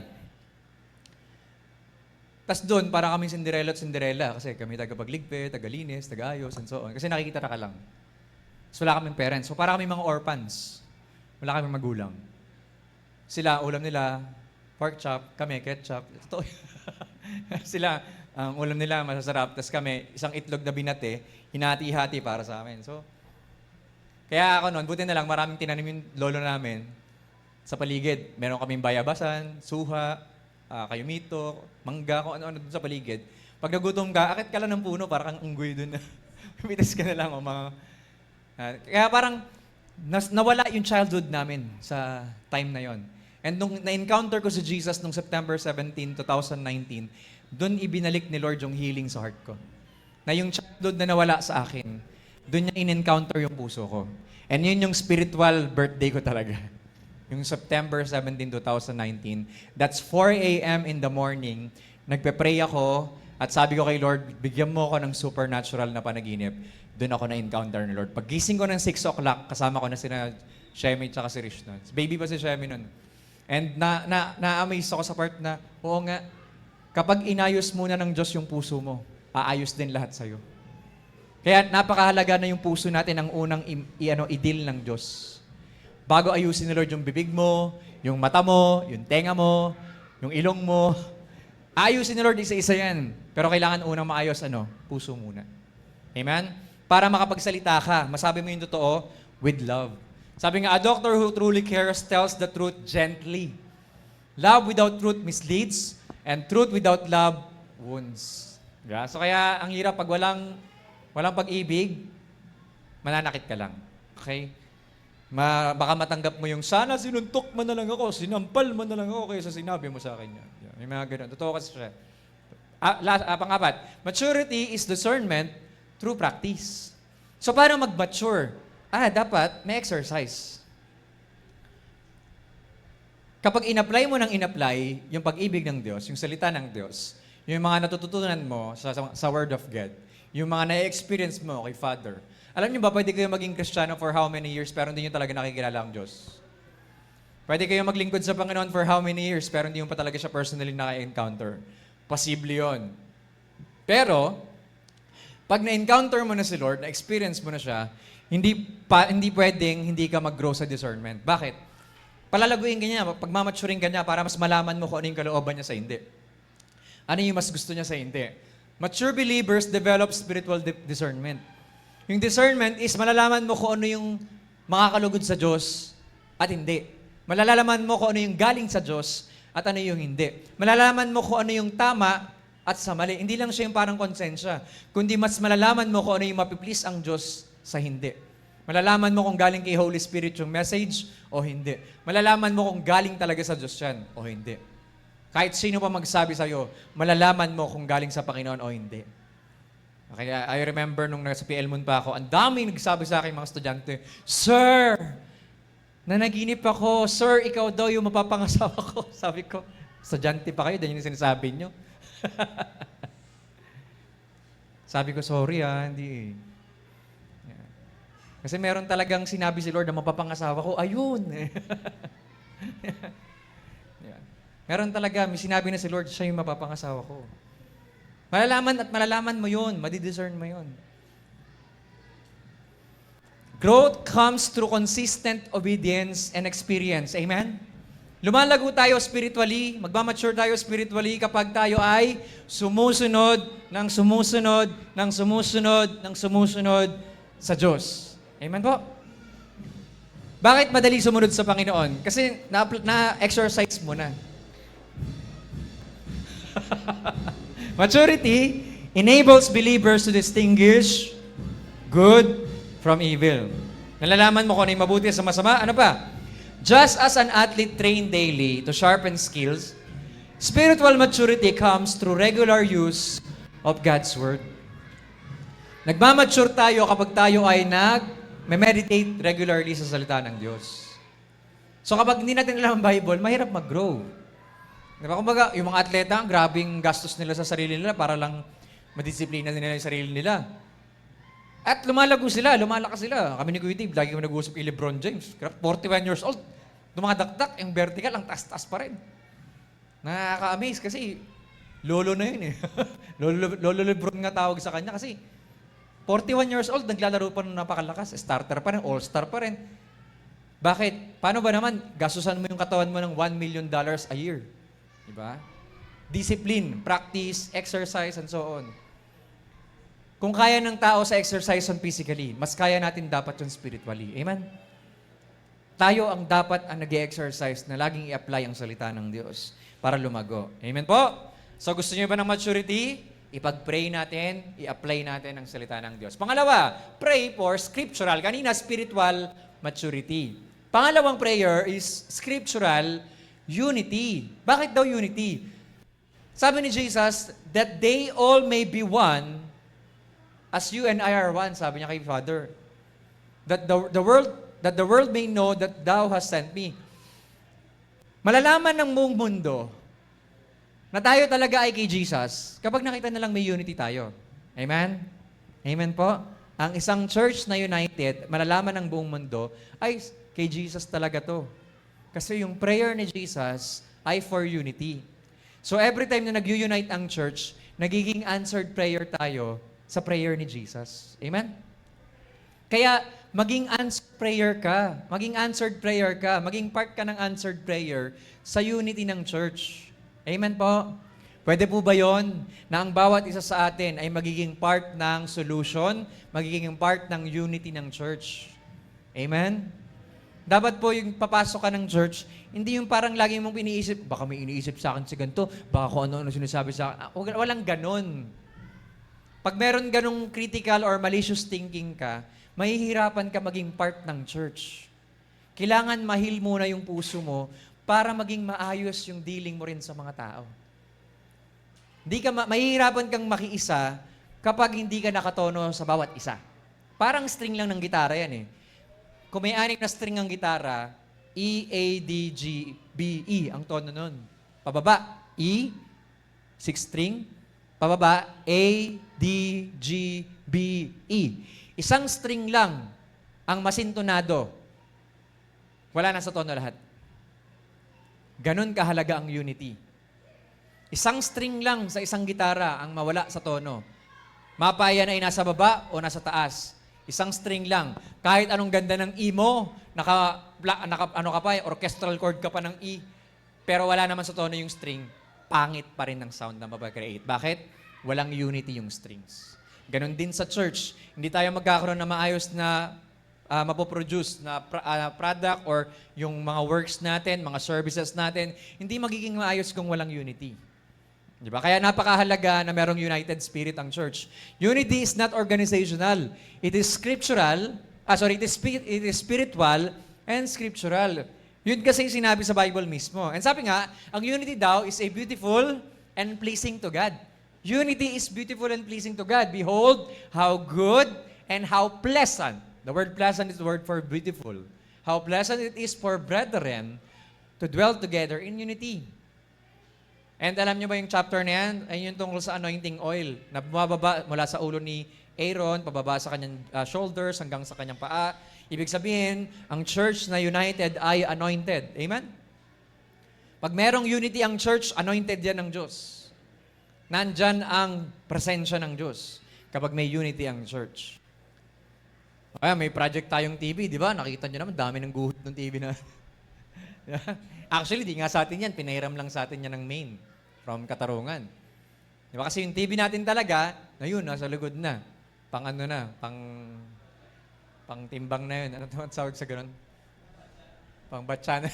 Tapos doon, para kami Cinderella at Cinderella. Kasi kami tagapagligpit, tagalinis, tagaayos, and so on. Kasi nakikita ka lang. So wala kaming parents. So para kami mga orphans. Wala kaming magulang. Sila, ulam nila, pork chop, kami, ketchup. Totoo. Sila, ang ulam nila masasarap. Tapos kami, isang itlog na binate, hinati-hati para sa amin. So, kaya ako noon, buti na lang, maraming tinanim yung lolo namin sa paligid. Meron kaming bayabasan, suha, kayumito, mangga, kung ano-ano dun sa paligid. Pag nagutom ka, akit ka lang ng puno, parang kang unggoy dun. Pitas ka na lang, o mga... kaya parang nawala yung childhood namin sa time na yon. And nung na-encounter ko si Jesus nung September 17, 2019, doon ibinalik ni Lord yung healing sa heart ko. Na yung childhood na nawala sa akin, doon niya in-encounter yung puso ko. And yun yung spiritual birthday ko talaga. Yung September 17, 2019. That's 4 a.m. in the morning. Nagpe-pray ako at sabi ko kay Lord, bigyan mo ako ng supernatural na panaginip. Doon ako na-encounter ni Lord. Paggising ko ng 6 o'clock, kasama ko na sina Shemi at si Rishna. Baby pa si Shemi nun. And na-amaze ako sa part na, oo nga, kapag inayos muna ng Diyos yung puso mo, aayos din lahat sa'yo. Kaya napakahalaga na yung puso natin ang unang i-deal ng Diyos. Bago ayusin ni Lord yung bibig mo, yung mata mo, yung tenga mo, yung ilong mo, ayusin ni Lord isa-isa yan. Pero kailangan unang maayos, puso muna. Amen? Para makapagsalita ka, masabi mo yung totoo with love. Sabi nga, a doctor who truly cares tells the truth gently. Love without truth misleads, and truth without love wounds. Yeah? So kaya, ang hirap pag walang pag-ibig, mananakit ka lang. Okay? Baka matanggap mo yung, sana sinuntok mo na lang ako, sinampal mo na lang ako kaysa sinabi mo sa akin yan. Yeah, may mga ganun. Totoo kasi siya. Pang-apat, maturity is discernment through practice. So, paano mag-mature? Dapat may exercise. Kapag in-apply mo ng in-apply yung pag-ibig ng Diyos, yung salita ng Diyos, yung mga natututunan mo sa Word of God, yung mga na-experience mo kay Father, alam niyo ba, pwede kayo maging Kristiyano for how many years pero hindi niyo talaga nakikilala ang Diyos? Pwede kayo maglingkod sa Panginoon for how many years pero hindi mo pa talaga siya personally naka-encounter. Posible yun. Pero, pag na-encounter mo na si Lord, na-experience mo na siya, hindi pwedeng hindi ka mag-grow sa discernment. Bakit? Palalaguin ka niya, pagmamaturing ka niya para mas malaman mo kung ano yung kalooban niya sa hindi. Ano yung mas gusto niya sa hindi. Mature believers develop spiritual discernment. Yung discernment is malalaman mo kung ano yung makakalugod sa Diyos at hindi. Malalaman mo kung ano yung galing sa Diyos at ano yung hindi. Malalaman mo kung ano yung tama at sa mali. Hindi lang siya yung parang konsensya, kundi mas malalaman mo kung ano yung mapiplease ang Diyos sa hindi. Malalaman mo kung galing kay Holy Spirit yung message o hindi. Malalaman mo kung galing talaga sa Diyos yan o hindi. Kahit sino pa magsabi sa'yo, malalaman mo kung galing sa Panginoon o hindi. Kaya I remember nung nasa PL Moon pa ako, ang daming nagsabi sa akin mga estudyante, Sir, nanaginip ako. Sir, ikaw daw yung mapapangasawa ko. Sabi ko, estudyante pa kayo, dahil yung sinasabi nyo. Sabi ko, sorry hindi. Yeah. Kasi meron talagang sinabi si Lord na mapapangasawa ko, ayun. Yeah. Meron talaga, may sinabi na si Lord, siya yung mapapangasawa ko. Malalaman at malalaman mo yun, madidiscern mo yun. Growth comes through consistent obedience and experience. Amen? Lumalago tayo spiritually, magmamature tayo spiritually kapag tayo ay sumusunod sa Diyos. Amen po? Bakit madali sumunod sa Panginoon? Kasi na-exercise mo na. Maturity enables believers to distinguish good from evil. Nalalaman mo kung ano yung mabuti sa masama. Ano pa? Just as an athlete trained daily to sharpen skills, spiritual maturity comes through regular use of God's Word. Nagmamature tayo kapag tayo ay nag-meditate regularly sa salita ng Diyos. So kapag hindi natin alam ang Bible, mahirap mag-grow. Diba? Kumbaga, yung mga atleta, grabing gastos nila sa sarili nila para lang madisiplina nila yung sarili nila. At lumalago sila, lumalakas sila. Kami ni Kuya Dave, lagi kami nag-uusap kay LeBron James. 41 years old, dumadakdak, yung vertical, ang taas-taas pa rin. Nakaka-amaze kasi lolo na yun eh. Lolo LeBron nga tawag sa kanya kasi 41 years old, naglalaro pa ng napakalakas. Starter pa rin, all-star pa rin. Bakit? Paano ba naman gastusan mo yung katawan mo ng $1 million a year? Diba? Discipline, practice, exercise, and so on. Kung kaya ng tao sa exercise on physically, mas kaya natin dapat yung spiritually. Amen? Tayo ang dapat ang nag-exercise na laging i-apply ang salita ng Diyos para lumago. Amen po? So gusto niyo ba ng maturity? Ipag-pray natin, i-apply natin ang salita ng Diyos. Pangalawa, pray for scriptural. Kanina, spiritual maturity. Pangalawang prayer is scriptural unity. Bakit daw unity? Sabi ni Jesus, that they all may be one as you and I are one, sabi niya kay Father. That the world may know that thou hast sent me. Malalaman ng buong mundo na tayo talaga ay kay Jesus kapag nakita na lang may unity tayo. Amen? Amen po? Ang isang church na united, malalaman ng buong mundo, ay kay Jesus talaga to. Kasi yung prayer ni Jesus ay for unity. So every time na nag-unite ang church, nagiging answered prayer tayo sa prayer ni Jesus. Amen? Kaya maging answered prayer ka. Maging answered prayer ka. Maging part ka ng answered prayer sa unity ng church. Amen po? Pwede po ba yon na ang bawat isa sa atin ay magiging part ng solution, magiging part ng unity ng church? Amen? Dapat po yung papasok ka ng church, hindi yung parang lagi mong iniisip, baka may iniisip sa akin si ganito, baka kung ano-ano sinasabi sa akin. Walang ganon. Pag meron ganong critical or malicious thinking ka, mahihirapan ka maging part ng church. Kailangan mahil muna yung puso mo para maging maayos yung dealing mo rin sa mga tao. Mahihirapan kang makiisa kapag hindi ka nakatono sa bawat isa. Parang string lang ng gitara yan eh. Kung may 6 na string ng gitara, E, A, D, G, B, E ang tono nun. Pababa, E, 6 string. Pababa, A, D, G, B, E. Isang string lang ang masintonado. Wala na sa tono lahat. Ganon kahalaga ang unity. Isang string lang sa isang gitara ang mawala sa tono. Mapayan ay nasa baba o nasa taas. Isang string lang. Kahit anong ganda ng E mo, ano ka pa, orchestral chord ka pa ng E, pero wala naman sa tono yung string, pangit pa rin ng sound na mapag-create. Bakit? Walang unity yung strings. Ganon din sa church. Hindi tayo magkakaroon ng maayos na mapoproduce na product or yung mga works natin, mga services natin, hindi magiging maayos kung walang unity. Di ba? Kaya napakahalaga na merong united spirit ang church. Unity is not organizational. It is scriptural. It is spiritual and scriptural. Yun kasi yung sinabi sa Bible mismo. And sabi nga, ang unity daw is a beautiful and pleasing to God. Unity is beautiful and pleasing to God. Behold, how good and how pleasant. The word pleasant is the word for beautiful. How pleasant it is for brethren to dwell together in unity. And alam niyo ba yung chapter na yan? Ay yung tungkol sa anointing oil na bumababa mula sa ulo ni Aaron, pababa sa kanyang shoulders hanggang sa kanyang paa. Ibig sabihin, ang church na united ay anointed. Amen? Pag merong unity ang church, anointed yan ng Diyos. Nandyan ang presensya ng Diyos kapag may unity ang church. May project tayong TV, di ba? Nakita niyo naman, dami ng guhit ng TV na. Actually, di nga sa atin yan. Pinahiram lang sa atin yan ng main from Katarungan. Di ba? Kasi yung TV natin talaga, na yun, nasa lugod na. Pang ano na, pang timbang na yun. Ano tawag sa ganun? Pang batsa na.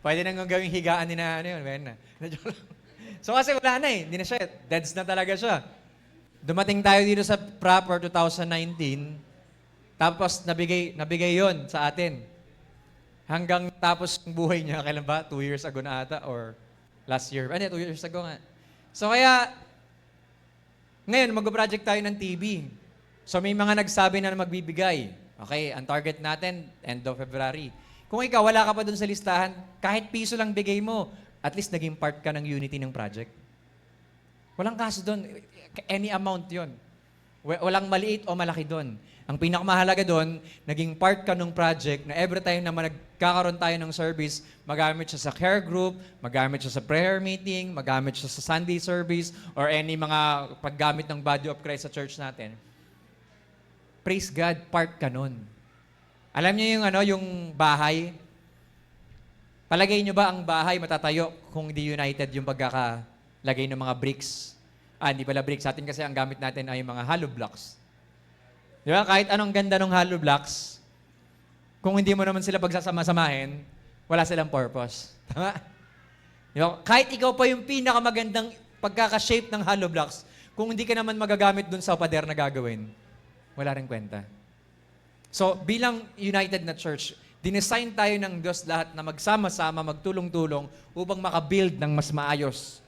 Pwede nang gawing higaan ni na, ano yun, na. So kasi wala na eh. Hindi na siya. Deads na talaga siya. Dumating tayo dito sa proper 2019. Tapos nabigay yon sa atin. Hanggang tapos ng buhay niya, kailan ba? 2 years ago na ata or last year. 2 years ago nga. So kaya, ngayon mag-project tayo ng TV. So may mga nagsabi na magbibigay. Okay, ang target natin, end of February. Kung ikaw, wala ka pa dun sa listahan, kahit piso lang bigay mo, at least naging part ka ng unity ng project. Walang kaso doon. Any amount yon. Walang maliit o malaki doon. Ang pinakamahalaga doon, naging part ka ng project na every time na nagkakaroon tayo ng service, magamit siya sa care group, magamit siya sa prayer meeting, magamit siya sa Sunday service, or any mga paggamit ng body of Christ sa church natin. Praise God, part ka nun. Alam niyo yung bahay? Palagay niyo ba ang bahay matatayo kung hindi united yung pagkakalagay ng mga bricks? Hindi pala bricks. Sa atin kasi ang gamit natin ay mga hollow blocks. Di ba? Kahit anong ganda ng hollow blocks, kung hindi mo naman sila pagsasama-samahin, wala silang purpose. Tama? Di ba? Kahit ikaw pa yung pinakamagandang pagkaka-shape ng hollow blocks, kung hindi ka naman magagamit dun sa pader na gagawin, wala rin kwenta. So, bilang united na church, dinesign tayo ng Diyos lahat na magsama-sama, magtulong-tulong upang makabuild ng mas maayos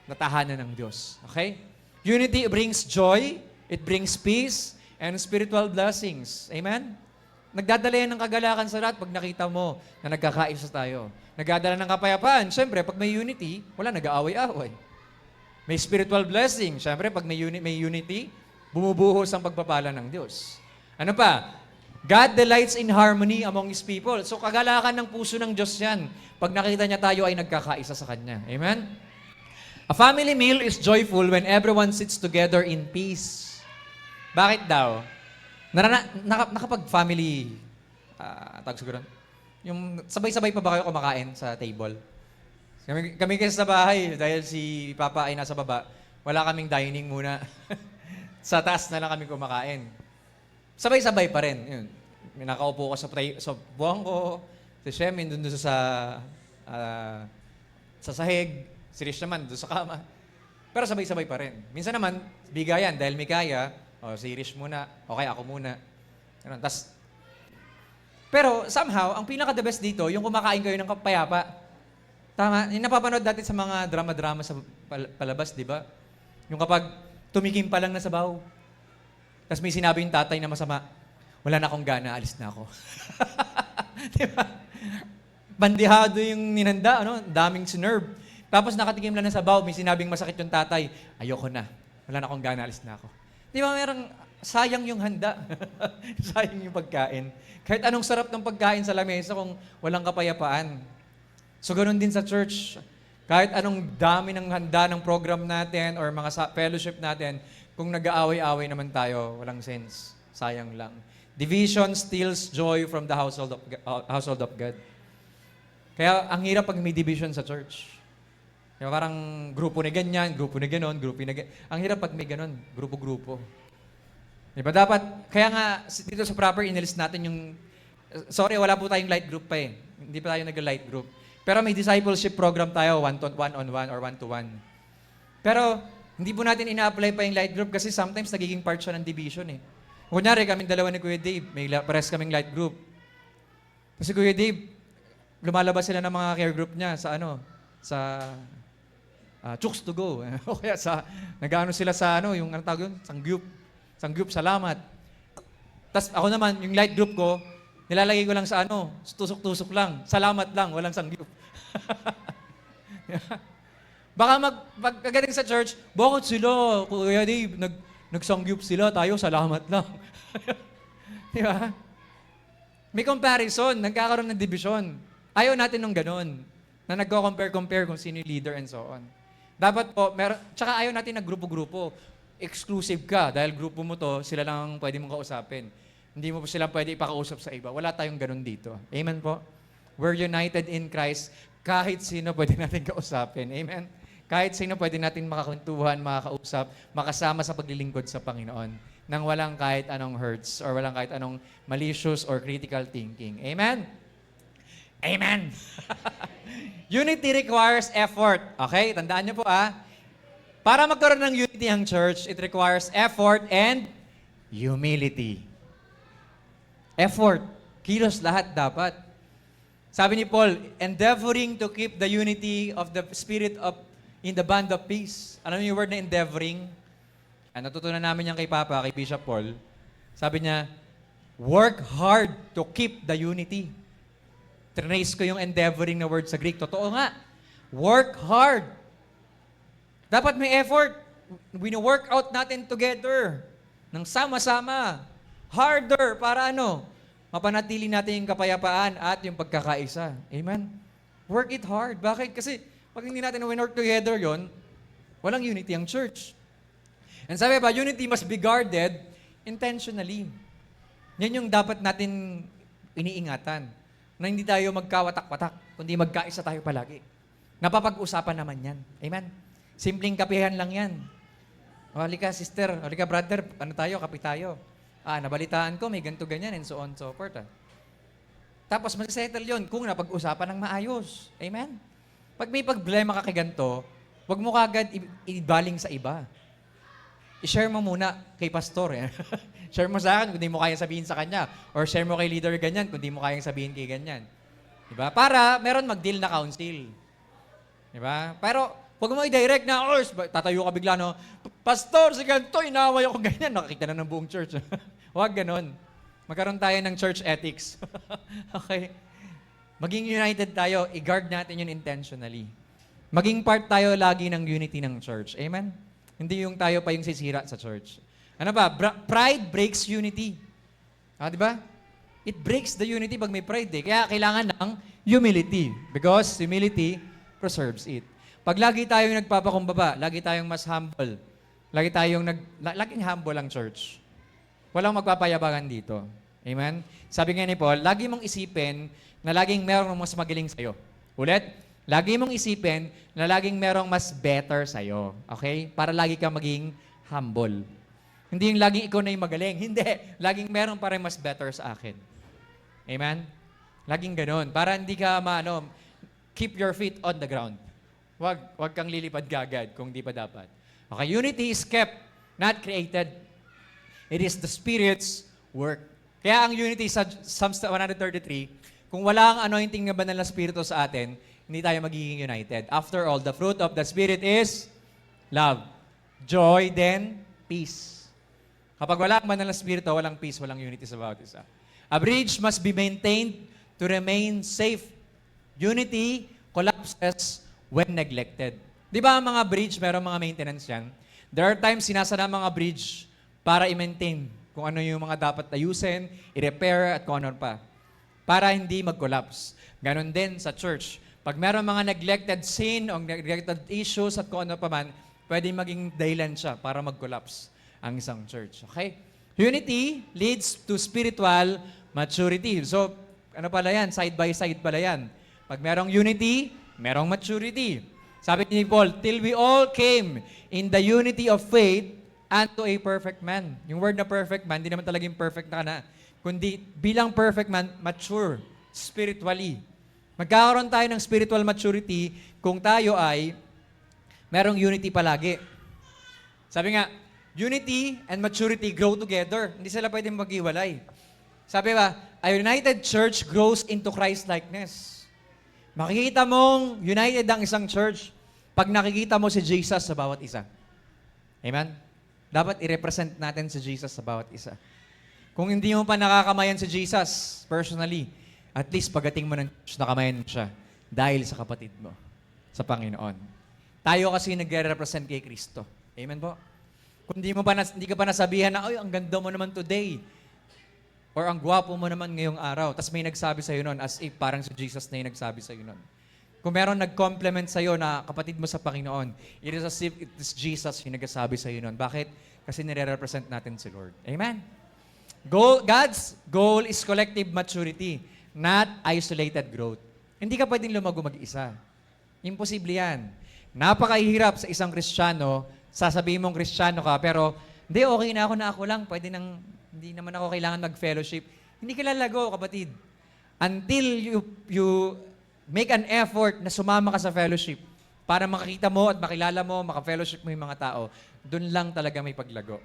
na tahanan ng Diyos. Okay? Unity brings joy, it brings peace, and spiritual blessings. Amen? Nagdadala yan ng kagalakan sa lahat pag nakita mo na nagkakaisa tayo. Nagdadala ng kapayapaan. Siyempre, pag may unity, wala nag-aaway-aaway. May spiritual blessing. Siyempre, pag may unity, bumubuhos ang pagpapala ng Diyos. Ano pa? God delights in harmony among His people. So, kagalakan ng puso ng Diyos yan. Pag nakita niya tayo ay nagkakaisa sa Kanya. Amen? A family meal is joyful when everyone sits together in peace. Bakit daw? Nakapag-family, tawag siguro, yung sabay-sabay pa ba kayo kumakain sa table? Kami kasi sa bahay, dahil si Papa ay nasa baba, wala kaming dining muna. Sa taas na lang kami kumakain. Sabay-sabay pa rin. Yun. May nakaupo ko sa buwang ko, si Shemin dun sa sahig, si Rish naman dun sa kama. Pero sabay-sabay pa rin. Minsan naman, bigayan, dahil may kaya, si Rish muna, okay, ako muna. Ganun. Pero somehow, ang pinaka-the best dito, yung kumakain kayo ng kapayapa. Tama, yung napapanood natin sa mga drama-drama sa palabas, di ba? Yung kapag tumikim pa lang na sabaw, tapos may sinabi yung tatay na masama, wala na akong gana, alis na ako. Di ba? Bandihado yung ninanda, daming sinerve. Tapos nakatikim lang ng sabaw, may sinabing masakit yung tatay, ayoko na, wala na akong gana, alis na ako. Di ba merong sayang yung handa? Sayang yung pagkain. Kahit anong sarap ng pagkain sa lamesa kung walang kapayapaan. So ganoon din sa church. Kahit anong dami ng handa ng program natin or mga fellowship natin, kung nag-aaway-aaway naman tayo, walang sense. Sayang lang. Division steals joy from the household of God. Kaya ang hirap pag may division sa church. Diba, parang grupo ni ganyan, grupo ni ganon, grupo ni ganyan. Ang hirap pag may ganon, grupo-grupo. Diba, dapat, kaya nga, dito sa proper, inilist natin yung, sorry, wala po tayong light group pa eh. Hindi pa tayo nag-light group. Pero may discipleship program tayo, one-on-one or one-to-one. Pero, hindi po natin ina-apply pa yung light group kasi sometimes nagiging part siya ng division eh. Kunyari, kaming dalawa ni Kuya Dave, may pares kaming light group. Kasi Kuya Dave, lumalabas sila ng mga care group niya sa sa Chooks to Go. O kaya nag-ano sila sa yung anong tawag yun? Sangyup, salamat. Tapos ako naman, yung light group ko, nilalagay ko lang sa tusok-tusok lang, salamat lang, walang sangyup. Baka pagkagaling sa church, bakit sila, Kuya Dave, nagsangyup sila, tayo salamat lang. Di ba? May comparison, nagkakaroon ng division. Ayaw natin ng ganun, na nagko-compare kung sino yung leader and so on. Dapat po, tsaka ayaw natin grupo-grupo. Exclusive ka, dahil grupo mo to, sila lang pwede mong kausapin. Hindi mo po sila pwede ipakausap sa iba. Wala tayong ganun dito. Amen po? We're united in Christ. Kahit sino pwede natin kausapin. Amen? Kahit sino pwede natin makakwentuhan, makakausap, makasama sa paglilingkod sa Panginoon nang walang kahit anong hurts or walang kahit anong malicious or critical thinking. Amen? Amen! Unity requires effort. Okay? Tandaan niyo po Para magkaroon ng unity ang church, it requires effort and humility. Effort. Kilos lahat dapat. Sabi ni Paul, endeavoring to keep the unity of the Spirit in the bond of peace. Alam niyo yung word na endeavoring? Natutunan namin yan kay Papa, kay Bishop Paul. Sabi niya, work hard to keep the unity. Trace ko yung endeavoring na word sa Greek. Totoo nga. Work hard. Dapat may effort. Wino-work out natin together. Nang sama-sama. Harder para mapanatili natin yung kapayapaan at yung pagkakaisa. Amen? Work it hard. Bakit? Kasi pag hindi natin win-work together yon, walang unity ang church. And sabi ba, unity must be guarded intentionally. Yan yung dapat natin iniingatan. Na hindi tayo magkawatak-watak, kundi magkaisa tayo palagi. Napapag-usapan naman yan. Amen? Simpleng kapihan lang yan. O, halika sister, halika brother, kape tayo. Nabalitaan ko, may ganito ganyan, and so on, so forth. Tapos mag-settle yun kung napag-usapan ng maayos. Amen? Pag may problema ka kay ganito, huwag mo kagad ibaling sa iba. I-share mo muna kay pastor. Share mo sa akin kung di mo kayang sabihin sa kanya. Or share mo kay leader ganyan kung di mo kayang sabihin kay ganyan. Diba? Para meron mag-deal na council. Diba? Pero huwag mo i-direct na, tatayo ka bigla, Pastor, si ganito, inaway ako ganyan. Nakakita na ng buong church. Huwag ganon. Magkaroon tayo ng church ethics. Okay? Maging united tayo, i-guard natin yun intentionally. Maging part tayo lagi ng unity ng church. Amen? Hindi yung tayo pa yung sisira sa church. Ano ba? Pride breaks unity. Di ba? It breaks the unity pag may pride eh. Kaya kailangan ng humility. Because humility preserves it. Pag lagi tayong nagpapakumbaba, lagi tayong mas humble, laging humble ang church. Walang magpapayabangan dito. Amen? Sabi nga ni Paul, lagi mong isipin na laging merong mas magaling sa'yo. Ulit, lagi mong isipin na laging merong mas better sa'yo. Okay? Para lagi ka maging humble. Hindi yung laging ikaw na yung magaling. Hindi. Laging merong parang mas better sa akin. Amen? Laging ganun. Para hindi ka keep your feet on the ground. Wag kang lilipad gagad kung di pa dapat. Okay? Unity is kept, not created. It is the Spirit's work. Kaya ang unity sa Psalms 133, kung wala ang anointing ng banal na Spirito sa atin, hindi tayo magiging united. After all, the fruit of the Spirit is love, joy, then peace. Kapag wala ang banal na Spirito, walang peace, walang unity sa bawat isa. A bridge must be maintained to remain safe. Unity collapses when neglected. Di ba ang mga bridge, meron mga maintenance yan? There are times sinasana mga bridge para i-maintain kung ano yung mga dapat ayusin, i-repair, at kung ano pa. Para hindi mag-collapse. Ganon din sa church. Pag meron mga neglected sin o neglected issues at kung ano pa man, pwede maging dahilan siya para mag-collapse ang isang church. Okay? Unity leads to spiritual maturity. So, ano pala yan? Side by side pala yan. Pag merong unity, merong maturity. Sabi ni Paul, till we all came in the unity of faith unto a perfect man. Yung word na perfect man, hindi naman talagang perfect na, kundi bilang perfect man, mature spiritually. Magkakaroon tayo ng spiritual maturity kung tayo ay merong unity palagi. Sabi nga, unity and maturity grow together. Hindi sila pwedeng maghiwalay. Sabi ba, a united church grows into Christ-likeness. Makikita mong united ang isang church pag nakikita mo si Jesus sa bawat isa. Amen? Dapat i-represent natin si Jesus sa bawat isa. Kung hindi mo pa nakakamayan si Jesus personally, at least pagating mo ng church, nakamayan mo siya dahil sa kapatid mo, sa Panginoon. Tayo kasi nagre-represent kay Kristo. Amen po? Kung hindi ka pa nasabihan na, ay, ang ganda mo naman today. Or ang gwapo mo naman ngayong araw. Tapos may nagsabi sa'yo nun, as if parang si Jesus na yung nagsabi sa'yo nun. Kung meron nag-compliment sa'yo na kapatid mo sa Panginoon, it is as if it is Jesus yung nagsasabi sa'yo nun. Bakit? Kasi nire-represent natin si Lord. Amen? God's goal is collective maturity, not isolated growth. Hindi ka pwedeng lumago mag-isa. Imposible yan. Napakahirap sa isang Kristiyano, sasabihin mong Kristiyano ka, pero hindi, okay na ako lang, pwede nang, hindi naman ako kailangan mag-fellowship. Hindi ka lalago, kapatid. Until you make an effort na sumama ka sa fellowship para makakita mo at makilala mo, maka-fellowship mo yung mga tao, doon lang talaga may paglago.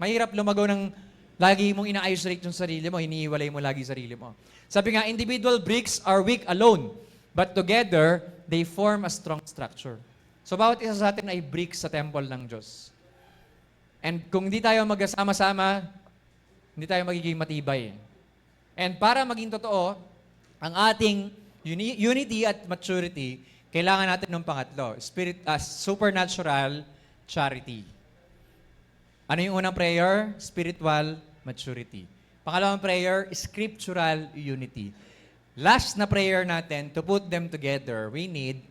Mahirap lumago ng lagi mong ina-isolate yung sarili mo, hinihiwalay mo lagi sarili mo. Sabi nga, individual bricks are weak alone, but together, they form a strong structure. So, bawat isa sa atin ay bricks sa temple ng Diyos. And kung hindi tayo magkasama-sama, hindi tayo magiging matibay. And para maging totoo, ang ating unity at maturity, kailangan natin ng pangatlo, supernatural charity. Ano yung unang prayer? Spiritual maturity. Pangalawang prayer, scriptural unity. Last na prayer natin, to put them together, we need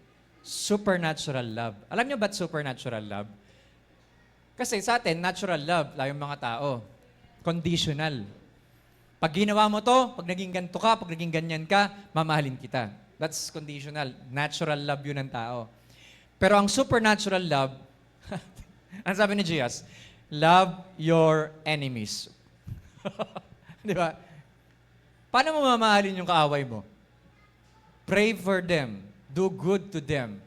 supernatural love. Alam niyo ba't supernatural love? Kasi sa atin, natural love, yung mga tao. Conditional. Pag ginawa mo to, pag naging ganito ka, pag naging ganyan ka, mamahalin kita. That's conditional. Natural love yun ng tao. Pero ang supernatural love, ang sabi ni Jesus, love your enemies. Di ba? Paano mo mamahalin yung kaaway mo? Pray for them. Do good to them.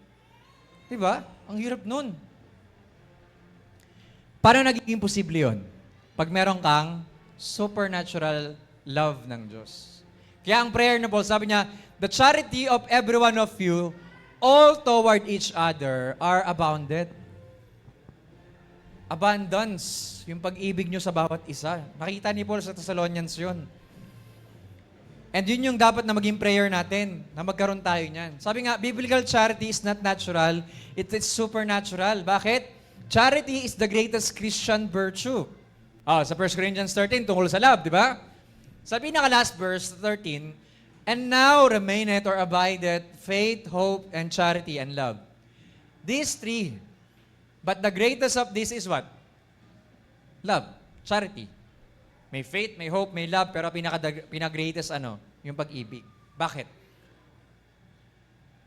Di ba? Ang hirap nun. Paano nagiging posible yun? Pag meron kang supernatural love ng Diyos. Kaya ang prayer na Paul, sabi niya, the charity of every one of you, all toward each other, are abounded. Abundance, yung pag-ibig nyo sa bawat isa. Nakita ni Paul sa Thessalonians yun. And yun yung dapat na maging prayer natin, na magkaroon tayo niyan. Sabi nga, biblical charity is not natural, it is supernatural. Bakit? Charity is the greatest Christian virtue. Sa 1 Corinthians 13, tungkol sa love, di ba? Sabi na last verse, 13, and now remaineth or abideth faith, hope, and charity, and love. These three. But the greatest of this is what? Love. Charity. May faith, may hope, may love, pero pinag-greatest yung pag-ibig. Bakit?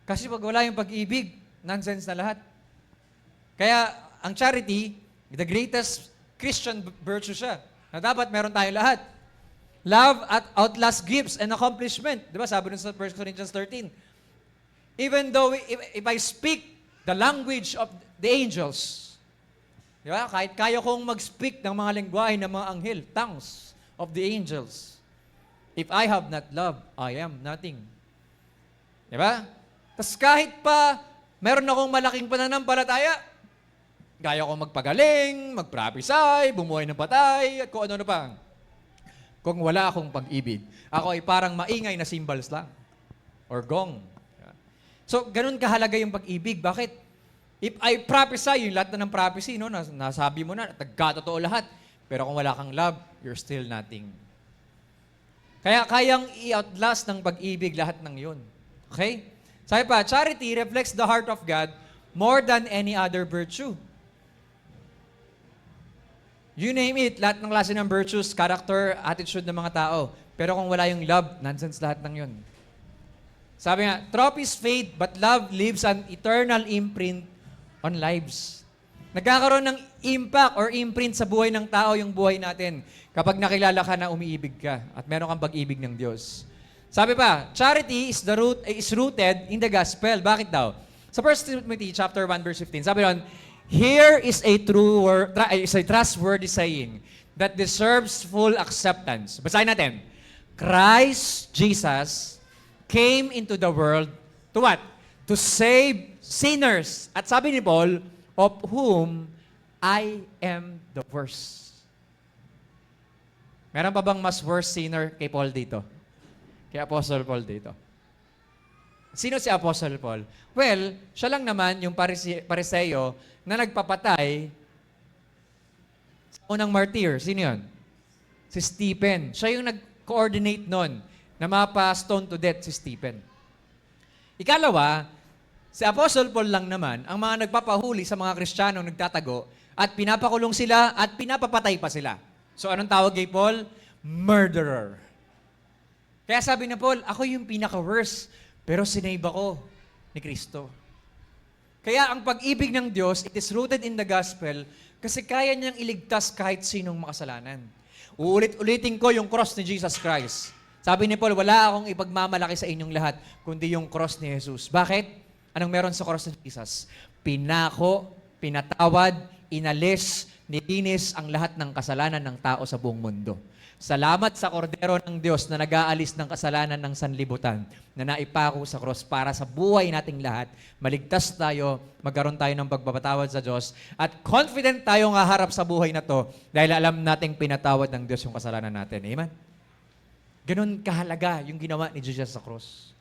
Kasi pag wala yung pag-ibig, nonsense na lahat. Kaya, ang charity, the greatest Christian virtue siya, na dapat meron tayo lahat. Love at outlast gifts and accomplishment. Di ba? Sabi nun sa 1 Corinthians 13. Even though, if I speak the language of the angels, di ba? Kahit kaya kong mag-speak ng mga lengguwahe ng mga anghel, tongues of the angels. If I have not love, I am nothing. Di ba? Tapos kahit pa meron akong malaking pananampalataya, kaya kong magpagaling, mag-prophesy, bumuhay ng patay, at kung ano-ano pa. Kung wala akong pag-ibig, ako ay parang maingay na cymbals lang. Or gong. So, ganun kahalaga yung pag-ibig. Bakit? If I prophesy, yung lahat na ng prophecy, nasabi mo na, nagkatotoo lahat. Pero kung wala kang love, you're still nothing. Kaya kayang i-outlast ng pag-ibig lahat ng yun. Okay? Sabi pa, charity reflects the heart of God more than any other virtue. You name it, lahat ng klase ng virtues, character, attitude ng mga tao. Pero kung wala yung love, nonsense lahat ng yun. Sabi nga, trophies fade, but love leaves an eternal imprint on lives. Nagkakaroon ng impact or imprint sa buhay ng tao yung buhay natin kapag nakilala ka na umiibig ka at meron kang pag-ibig ng Diyos. Sabi pa, charity is rooted in the gospel. Bakit daw? Sa 1 Timothy chapter 1 verse 15, sabi doon, here is a trustworthy saying that deserves full acceptance. Basahin natin. Christ Jesus came into the world to what? To save sinners. At sabi ni Paul, of whom I am the worst. Meron pa bang mas worst sinner kay Paul dito? Kay Apostle Paul dito? Sino si Apostle Paul? Well, siya lang naman yung Pariseo na nagpapatay sa unang martyr. Sino yun? Si Stephen. Siya yung nag-coordinate nun na mapa-stone to death si Stephen. Ikalawa, si Apostle Paul lang naman ang mga nagpapahuli sa mga Kristiyanong nagtatago at pinapakulong sila at pinapapatay pa sila. So anong tawag kay Paul? Murderer. Kaya sabi ni Paul, ako yung pinaka-worst, pero sinave ako ni Kristo. Kaya ang pag-ibig ng Diyos, it is rooted in the gospel kasi kaya niyang iligtas kahit sinong makasalanan. Uulit-ulitin ko yung cross ni Jesus Christ. Sabi ni Paul, wala akong ipagmamalaki sa inyong lahat, kundi yung cross ni Jesus. Bakit? Anong meron sa cross ni Jesus? Pinako, pinatawad, inalis, nilinis ang lahat ng kasalanan ng tao sa buong mundo. Salamat sa kordero ng Diyos na nag-aalis ng kasalanan ng sanlibutan na naipako sa cross para sa buhay nating lahat. Maligtas tayo, magkaroon tayo ng pagpapatawad sa Diyos at confident tayo nga harap sa buhay na to dahil alam nating pinatawad ng Diyos yung kasalanan natin. Amen? Ganun kahalaga yung ginawa ni Jesus sa cross.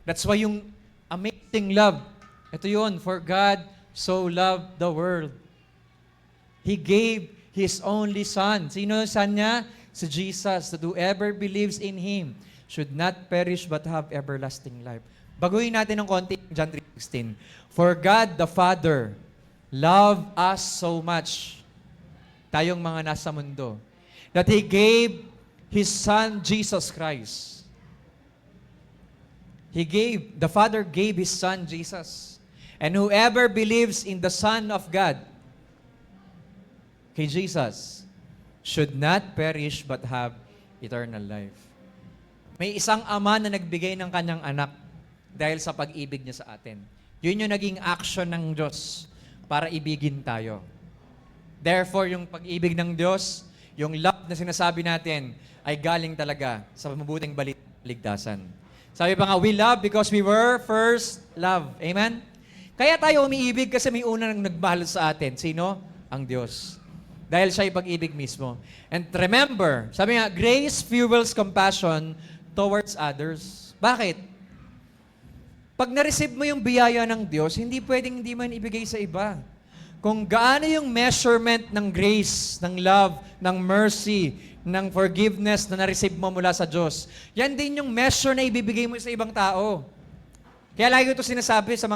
That's why yung amazing love, ito yun, for God so loved the world. He gave His only Son. Sino yung Son niya? Si Jesus, that whoever believes in Him should not perish but have everlasting life. Baguhin natin ng konti John 3:16. For God the Father loved us so much, tayong mga nasa mundo, that He gave His Son, Jesus Christ. The Father gave His Son, Jesus. And whoever believes in the Son of God, kay Jesus, should not perish but have eternal life. May isang ama na nagbigay ng kanyang anak dahil sa pag-ibig niya sa atin. Yun yung naging action ng Diyos para ibigin tayo. Therefore, yung pag-ibig ng Diyos, yung love na sinasabi natin, ay galing talaga sa mabuting ligtasan. Sabi pa nga, we love because we were first love. Amen? Kaya tayo umiibig kasi may unang nagmahal sa atin. Sino? Ang Diyos. Dahil siya yung pag-ibig mismo. And remember, sabi nga, grace fuels compassion towards others. Bakit? Pag na-receive mo yung biyaya ng Diyos, hindi pwedeng hindi man ibigay sa iba. Kung gaano yung measurement ng grace, ng love, ng mercy, ng forgiveness na na-receive mo mula sa Diyos, yan din yung measure na ibibigay mo sa ibang tao. Kaya lagi ko ito sinasabi sa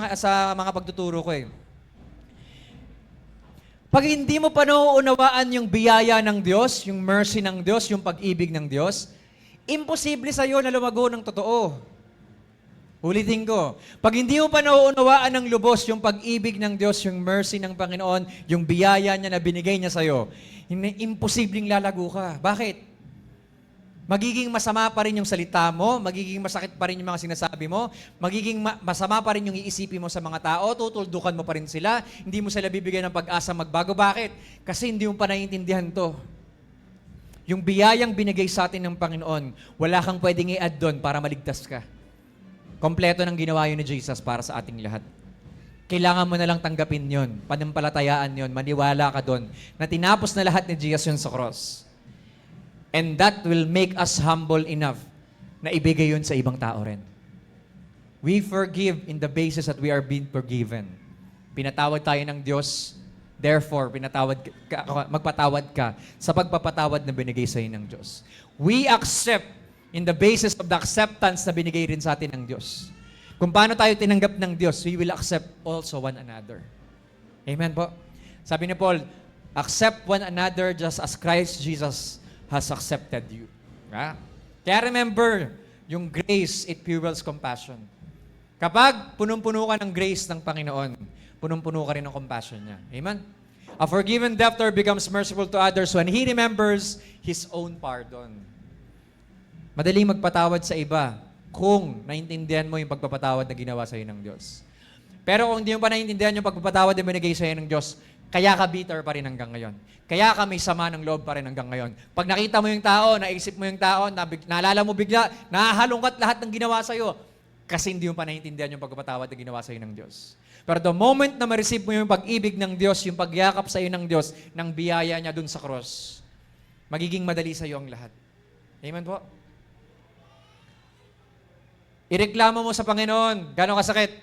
mga pagtuturo ko eh. Pag hindi mo pa nauunawaan yung biyaya ng Diyos, yung mercy ng Diyos, yung pag-ibig ng Diyos, imposible sa'yo na lumago ng totoo. Ulitin ko. Pag hindi mo pa nauunawaan ng lubos yung pag-ibig ng Diyos, yung mercy ng Panginoon, yung biyaya niya na binigay niya sa'yo, imposibleng lalago ka. Bakit? Magiging masama pa rin yung salita mo, magiging masakit pa rin yung mga sinasabi mo, magiging masama pa rin yung iisipin mo sa mga tao, tutuldukan mo pa rin sila, hindi mo sila bibigyan ng pag-asa magbago. Bakit? Kasi hindi mo pa naiintindihan to. Yung biyayang binigay sa atin ng Panginoon, wala kang pwedeng i-add doon para maligtas ka. Kompleto ng ginawa yun ni Jesus para sa ating lahat. Kailangan mo na lang tanggapin yon, panampalatayaan yon, maniwala ka doon, na tinapos na lahat ni Jesus yun sa cross. And that will make us humble enough na ibigay yun sa ibang tao rin. We forgive in the basis that we are being forgiven. Pinatawad tayo ng Diyos, therefore, magpatawad ka sa pagpapatawad na binigay sa iyo ng Diyos. We accept in the basis of the acceptance na binigay rin sa atin ng Diyos. Kung paano tayo tinanggap ng Diyos, we will accept also one another. Amen po? Sabi ni Paul, accept one another just as Christ Jesus has accepted you. Kaya remember, Yung grace, it fuels compassion. Kapag punong-puno ka ng grace ng Panginoon, punong-puno ka rin ng compassion niya. Amen? A forgiven debtor becomes merciful to others when he remembers his own pardon. Madaling magpatawad sa iba kung naintindihan mo yung pagpapatawad na ginawa sa iyo ng Diyos. Pero kung hindi mo pa naintindihan yung pagpapatawad na binigay sa iyo ng Diyos, kaya ka bitter pa rin hanggang ngayon. Kaya ka may sama ng loob pa rin hanggang ngayon. Pag nakita mo yung tao, naisip mo yung tao, naalala mo bigla, nahahalungkat lahat ng ginawa sa iyo kasi hindi mo pa naintindihan yung pagpapatawad na ginawa sa iyo ng Diyos. Pero the moment na ma-receive mo yung pag-ibig ng Diyos, yung pagyakap sa iyo ng Diyos, ng biyaya niya dun sa cross, magiging madali sa iyo ang lahat. Amen po? Ireklamo mo sa Panginoon, gano'ng kasakit?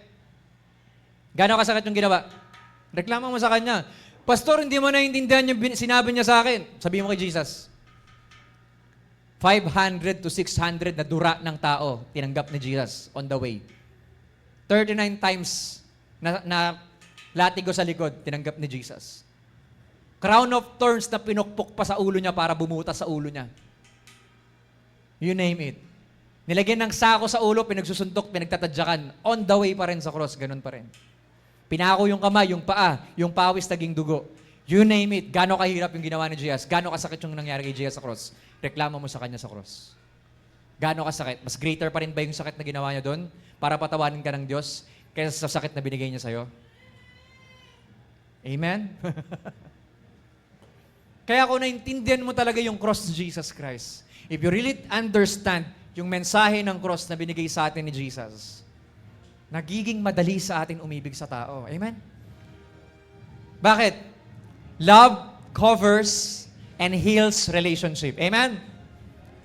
Gano'ng kasakit yung ginawa? Reklamo mo sa Kanya. Pastor, hindi mo naintindihan yung sinabi niya sa akin. Sabihin mo kay Jesus. 500 to 600 na dura ng tao, tinanggap ni Jesus on the way. 39 times na latigo sa likod, tinanggap ni Jesus. Crown of thorns na pinukpok pa sa ulo niya para bumutas sa ulo niya. You name it. Nilagyan ng sako sa ulo, pinagsusuntok, pinagtatadyakan. On the way pa rin sa cross, ganun pa rin. Pinako yung kamay, yung paa, yung pawis naging dugo. You name it. Gano'ng kahirap yung ginawa ni Jesus? Gano'ng kasakit yung nangyari kay Jesus sa cross? Reklamo mo sa Kanya sa cross. Gano'ng kasakit? Mas greater pa rin ba yung sakit na ginawa niya doon para patawanin ka ng Diyos kaysa sa sakit na binigay niya sa'yo? Amen? Kaya kung naintindihan mo talaga yung cross ni Jesus Christ, if you really understand yung mensahe ng cross na binigay sa atin ni Jesus, nagiging madali sa atin umibig sa tao. Amen? Bakit? Love covers and heals relationship. Amen?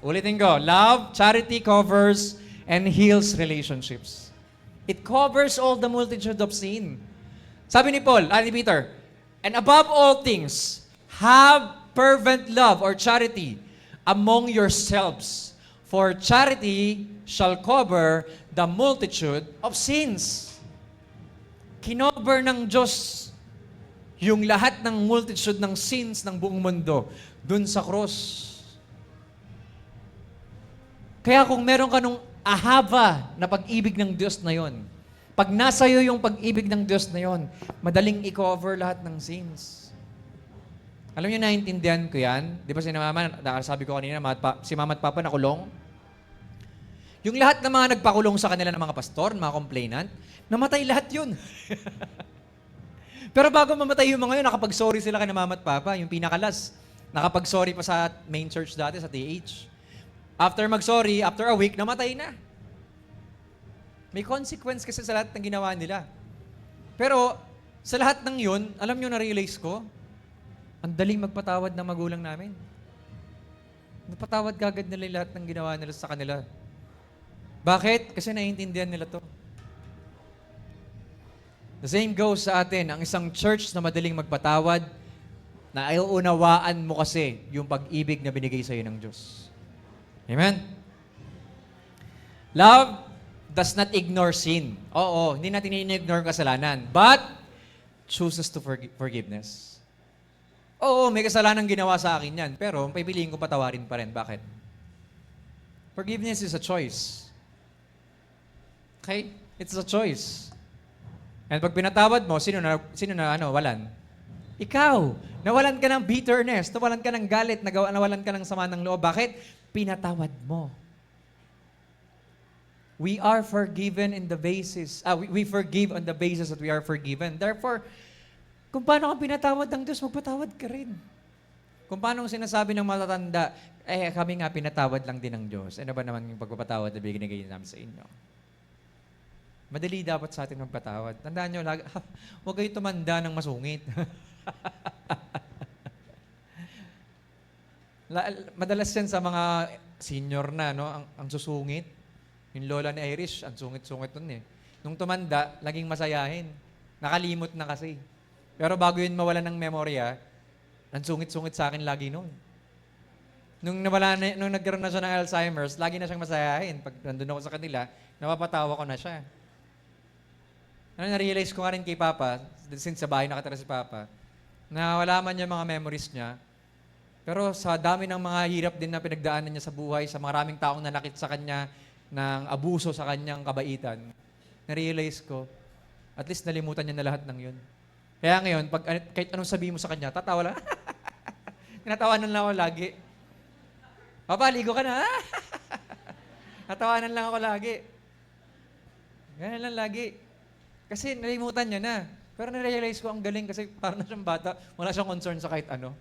Ulitin ko. Love, charity covers and heals relationships. It covers all the multitude of sin. Sabi ni Paul, ni Peter, and above all things, have fervent love or charity among yourselves. For charity shall cover the multitude of sins. Kinover ng Diyos yung lahat ng multitude ng sins ng buong mundo dun sa cross. Kaya kung meron ka nung ahaba na pag-ibig ng Diyos na yon, pag nasa iyo yung pag-ibig ng Diyos na yon, madaling i-cover lahat ng sins. Alam niyo, naiintindihan ko yan. Di ba si Mama, sabi ko kanina, si Mama at Papa nakulong? Yung lahat ng mga nagpakulong sa kanila ng mga pastor, mga complainant, namatay lahat yun. Pero bago mamatay yung mga yun, nakapag-sorry sila kay Mama at Papa, yung pinakalas. Nakapag-sorry pa sa main church dati, sa TH. After mag-sorry, after a week, namatay na. May consequence kasi sa lahat ng ginawa nila. Pero sa lahat ng yun, alam nyo, na-realize ko, ang daling magpatawad ng magulang namin. Napatawad kagad nila lahat ng ginawa nila sa kanila. Bakit? Kasi naiintindihan nila to. The same goes sa atin. Ang isang church na madaling magpatawad, na iuunawaan mo kasi yung pag-ibig na binigay sa iyo ng Diyos. Amen? Love does not ignore sin. Oo, hindi natin i-ignore kasalanan. But, chooses to forgiveness. Oo, may kasalanan ginawa sa akin yan. Pero, pipiliin ko patawarin pa rin. Bakit? Forgiveness is a choice. Okay? It's a choice. And pag pinatawad mo, sino na walan? Ikaw. Nawalan ka ng bitterness, nawalan ka ng galit, nawalan ka ng sama ng loob. Bakit? Pinatawad mo. We are forgiven in the basis, we forgive on the basis that we are forgiven. Therefore, kung paano ka pinatawad ng Diyos, magpatawad ka rin. Kung paano sinasabi ng matatanda, kami nga pinatawad lang din ng Diyos. Ano ba naman yung pagpapatawad na binigay namin sa inyo? Madali dapat sa atin magpatawad. Tandaan nyo, huwag kayo tumanda ng masungit. Madalas yan sa mga senior na, no? Ang susungit. Yung lola ni Irish, ang sungit-sungit nun eh. Nung tumanda, laging masayahin. Nakalimot na kasi. Pero bago yun mawalan ng memorya, ang sungit-sungit sa akin lagi noon. Nung nagkaroon na siya ng Alzheimer's, lagi na siyang masayahin. Pag nandun ako sa kanila, napapatawa ko na siya. Na-realize ko nga rin kay Papa, since sa bahay nakatira si Papa, na wala man niya mga memories niya, pero sa dami ng mga hirap din na pinagdaanan niya sa buhay, sa maraming taong nanakit sa kanya, ng abuso sa kanyang kabaitan, na-realize ko, at least nalimutan niya na lahat ng yun. Kaya ngayon, kahit anong sabihin mo sa kanya, tatawa lang. Tinatawanan lang ako lagi. Papa, ligo ka na. Natawanan lang ako lagi. Ganyan lang lagi. Kasi nalimutan niya na. Pero na-realize ko ang galing kasi parang na siyang bata, wala siyang concern sa kahit ano.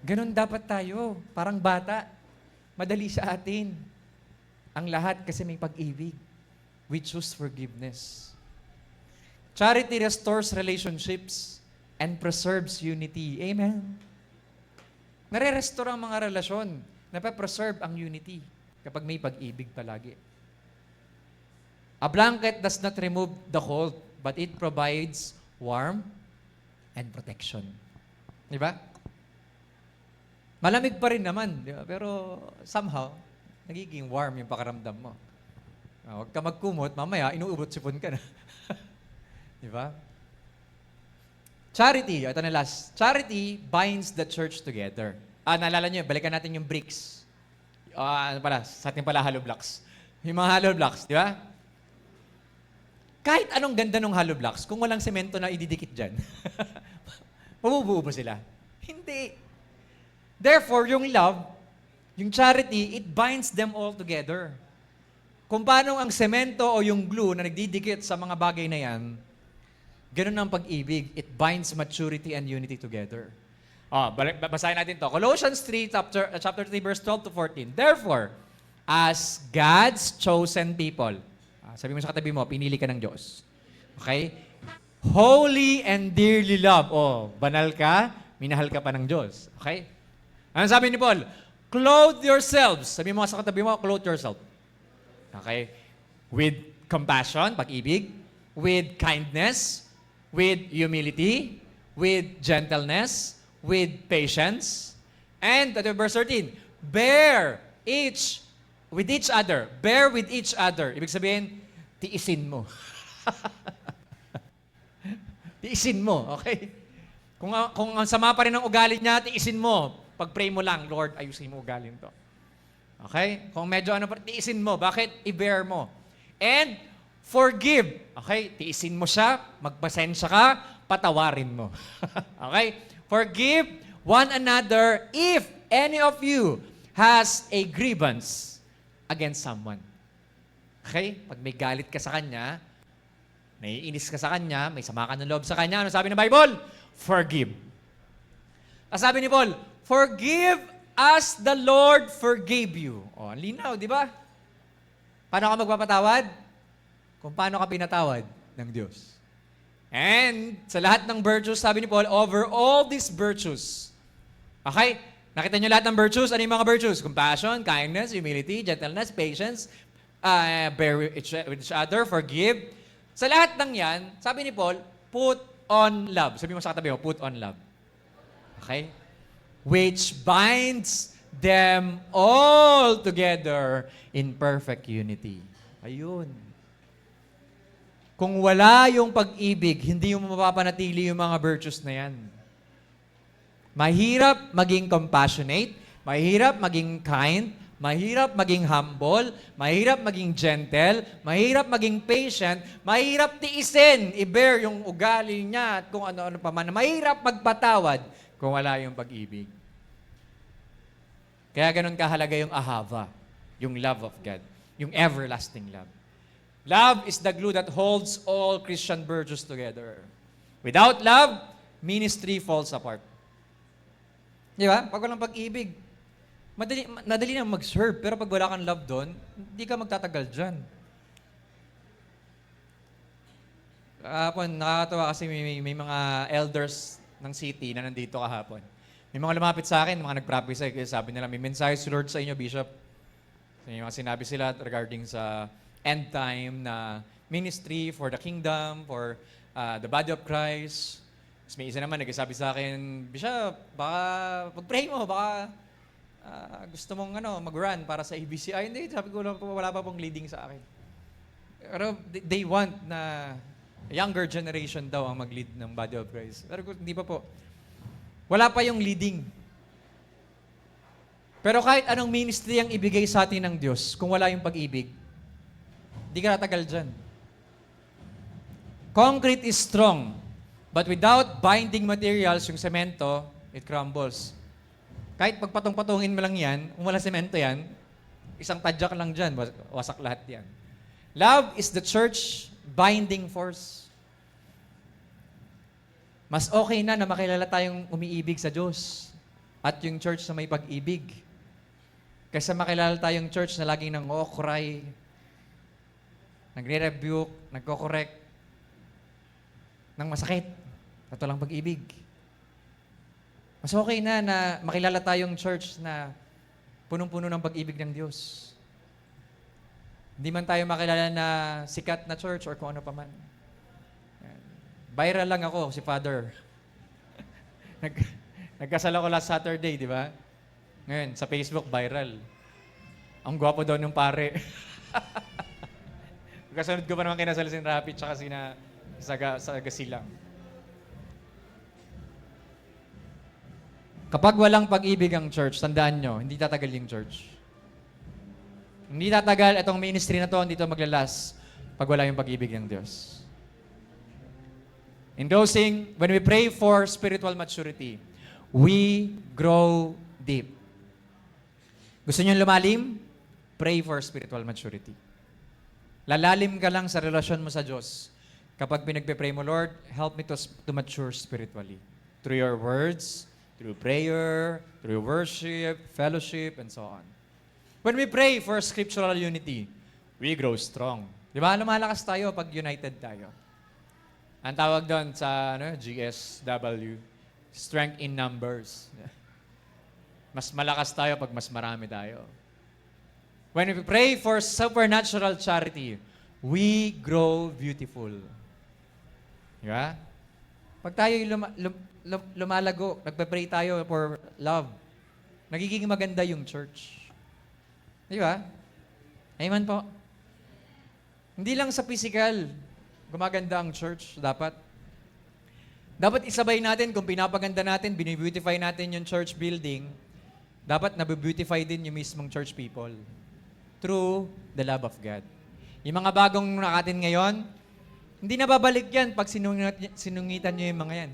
Ganon dapat tayo. Parang bata. Madali sa atin. Ang lahat kasi may pag-ibig. We choose forgiveness. Charity restores relationships and preserves unity. Amen? Nare-restore ang mga relasyon. Nape-preserve ang unity kapag may pag-ibig palagi. A blanket does not remove the cold, but it provides warmth and protection. Di ba? Malamig pa rin naman, di ba? Pero somehow, nagiging warm yung pakiramdam mo. Huwag ka magkumot, mamaya inuubot-sipon ka na. Di ba? Charity, ito na last. Charity binds the church together. Naalala nyo, balikan natin yung bricks. Sa ating pala hollow blocks. Yung mga hollow blocks, di ba? Kahit anong ganda ng hollow blocks, kung walang semento na ididikit dyan, mabubuo ba sila? Hindi. Therefore, yung love, yung charity, it binds them all together. Kung paano ang semento o yung glue na nagdidikit sa mga bagay na yan, ganun ang pag-ibig. It binds maturity and unity together. Basahin natin to. Colossians 3, chapter 3, verse 12 to 14. Therefore, as God's chosen people, sabi mo sa katabi mo, pinili ka ng Diyos. Okay? Holy and dearly loved. Banal ka, minahal ka pa ng Diyos. Okay? Ano sabi ni Paul? Clothe yourselves. Sabi mo sa katabi mo, clothe yourself. Okay? With compassion, pag-ibig, with kindness, with humility, with gentleness, with patience, and verse 13, bear with each other. Bear with each other. Ibig sabihin, tiisin mo. Tiisin mo, okay? Kung ang sama pa rin ang ugali niya, tiisin mo. Pag-pray mo lang, Lord, ayusin mo ugali nito. Okay? Kung medyo tiisin mo. Bakit? I-bear mo. And forgive. Okay? Tiisin mo siya, magpasensya ka, patawarin mo. Okay? Forgive one another if any of you has a grievance against someone. Okay? Pag may galit ka sa kanya, naiinis ka sa kanya, may sama ka ng loob sa kanya, ano sabi ng Bible? Forgive. Sabi ni Paul, forgive as the Lord forgave you. Ang linaw, di ba? Paano ka magpapatawad? Kung paano ka pinatawad ng Diyos. And sa lahat ng virtues, sabi ni Paul, over all these virtues. Okay? Nakita niyo lahat ng virtues? Ano yung mga virtues? Compassion, kindness, humility, gentleness, patience, bear with each other, forgive. Sa lahat ng yan, sabi ni Paul, put on love. Sabi mo sa katabi mo, put on love. Okay? Which binds them all together in perfect unity. Ayun. Kung wala yung pag-ibig, hindi mo mapapanatili yung mga virtues na yan. Mahirap maging compassionate, mahirap maging kind, mahirap maging humble, mahirap maging gentle, mahirap maging patient, mahirap tiisin, i-bear yung ugali niya at kung ano-ano pa man. Mahirap magpatawad kung wala yung pag-ibig. Kaya ganun kahalaga yung ahava, yung love of God, yung everlasting love. Love is the glue that holds all Christian virtues together. Without love, ministry falls apart. Di ba? Pag walang pag-ibig, madali na mag-serve, pero pag wala kang love doon, hindi ka magtatagal dyan. Kahapon, nakakatawa kasi may mga elders ng city na nandito kahapon. May mga lumapit sa akin, mga nag-prophesy, sabi nila, may mensahe si Lord sa inyo, Bishop. May mga sinabi sila regarding sa end time na ministry for the kingdom, for the body of Christ. Tapos may isa naman nagsasabi sa akin, Bishop, baka pag-pray mo, baka gusto mong mag-run para sa ABCI. Hindi, sabi ko, wala pa pong leading sa akin. Pero they want na younger generation daw ang mag-lead ng body of Christ. Pero hindi pa po. Wala pa yung leading. Pero kahit anong ministry ang ibigay sa atin ng Diyos, kung wala yung pag-ibig, di ka tatagal dyan. Concrete is strong, but without binding materials, yung semento, it crumbles. Kahit pagpatong-patungin mo lang yan, kung wala semento yan, isang tadyak lang dyan, wasak lahat yan. Love is the church binding force. Mas okay na makilala tayong umiibig sa Diyos at yung church na may pag-ibig. Kaysa makilala tayong church na laging nang-o-cry, nagre-rebuke, nagko-correct, ng masakit. Ito lang pag-ibig. Mas okay na makilala tayong church na punong-puno ng pag-ibig ng Diyos. Hindi man tayo makilala na sikat na church or kung ano pa man. Viral lang ako, si Father. Nagkasal ako last Saturday, di ba? Ngayon, sa Facebook, viral. Ang gwapo daw ng pare. Kasunod ko pa naman kinasal si Rapi tsaka sa Gasilang. Kapag walang pag-ibig ang church, tandaan nyo, hindi tatagal yung church. Hindi tatagal, itong ministry na to, hindi to maglalas pag wala yung pag-ibig ng Diyos. In closing, when we pray for spiritual maturity, we grow deep. Gusto nyo lumalim? Pray for spiritual maturity. Lalalim ka lang sa relasyon mo sa Diyos kapag pinagpe-pray mo, Lord, help me to mature spiritually. Through your words, through prayer, through worship, fellowship, and so on. When we pray for scriptural unity, we grow strong. Di ba? Lumalakas tayo pag united tayo. Ang tawag doon sa GSW, strength in numbers. Mas malakas tayo pag mas marami tayo. When we pray for supernatural charity, we grow beautiful. Di ba? Pag tayo lumalago, nagpe-pray tayo for love, nagiging maganda yung church. Di ba? Amen po. Hindi lang sa physical, gumaganda ang church, dapat. Dapat isabay natin, kung pinapaganda natin, binibeautify natin yung church building, dapat nabibeautify din yung mismong church people through the love of God. Yung mga bagong nakatin ngayon, hindi na babalik yan pag sinungitan nyo yung mga yan.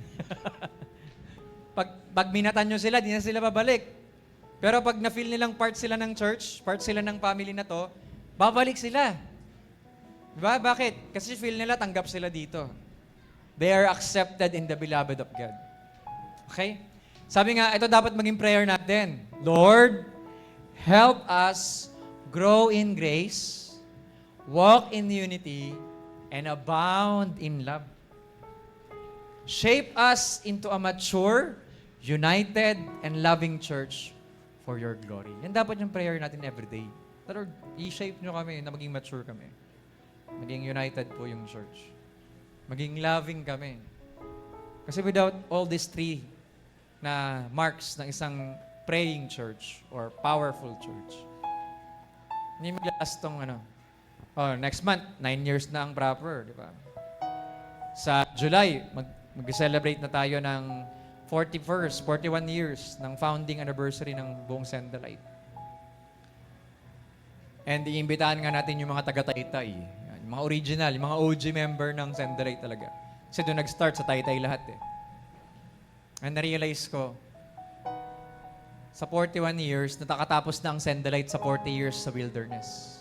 pag minatan nyo sila, di na sila babalik. Pero pag na-feel nilang part sila ng church, part sila ng family na to, babalik sila. Diba? Bakit? Kasi feel nila, tanggap sila dito. They are accepted in the beloved of God. Okay? Sabi nga, ito dapat maging prayer natin. Lord, help us grow in grace, walk in unity, and abound in love. Shape us into a mature, united, and loving church for your glory. Yan dapat yung prayer natin every day. Lord, i-shape nyo kami na maging mature kami. Maging united po yung church. Maging loving kami. Kasi without all these three na marks ng isang praying church or powerful church, hindi maglalas tong next month, 9 years na ang proper, di ba? Sa July, mag-celebrate na tayo ng 41 years ng founding anniversary ng buong Sendalite. And iimbitahan nga natin yung mga taga-Taytay, yung mga original, yung mga OG member ng Sendalite talaga. Kasi doon nag-start sa Taytay lahat eh. And na-realize ko, sa 41 years, nakatapos na ang Sendalite sa 40 years sa wilderness.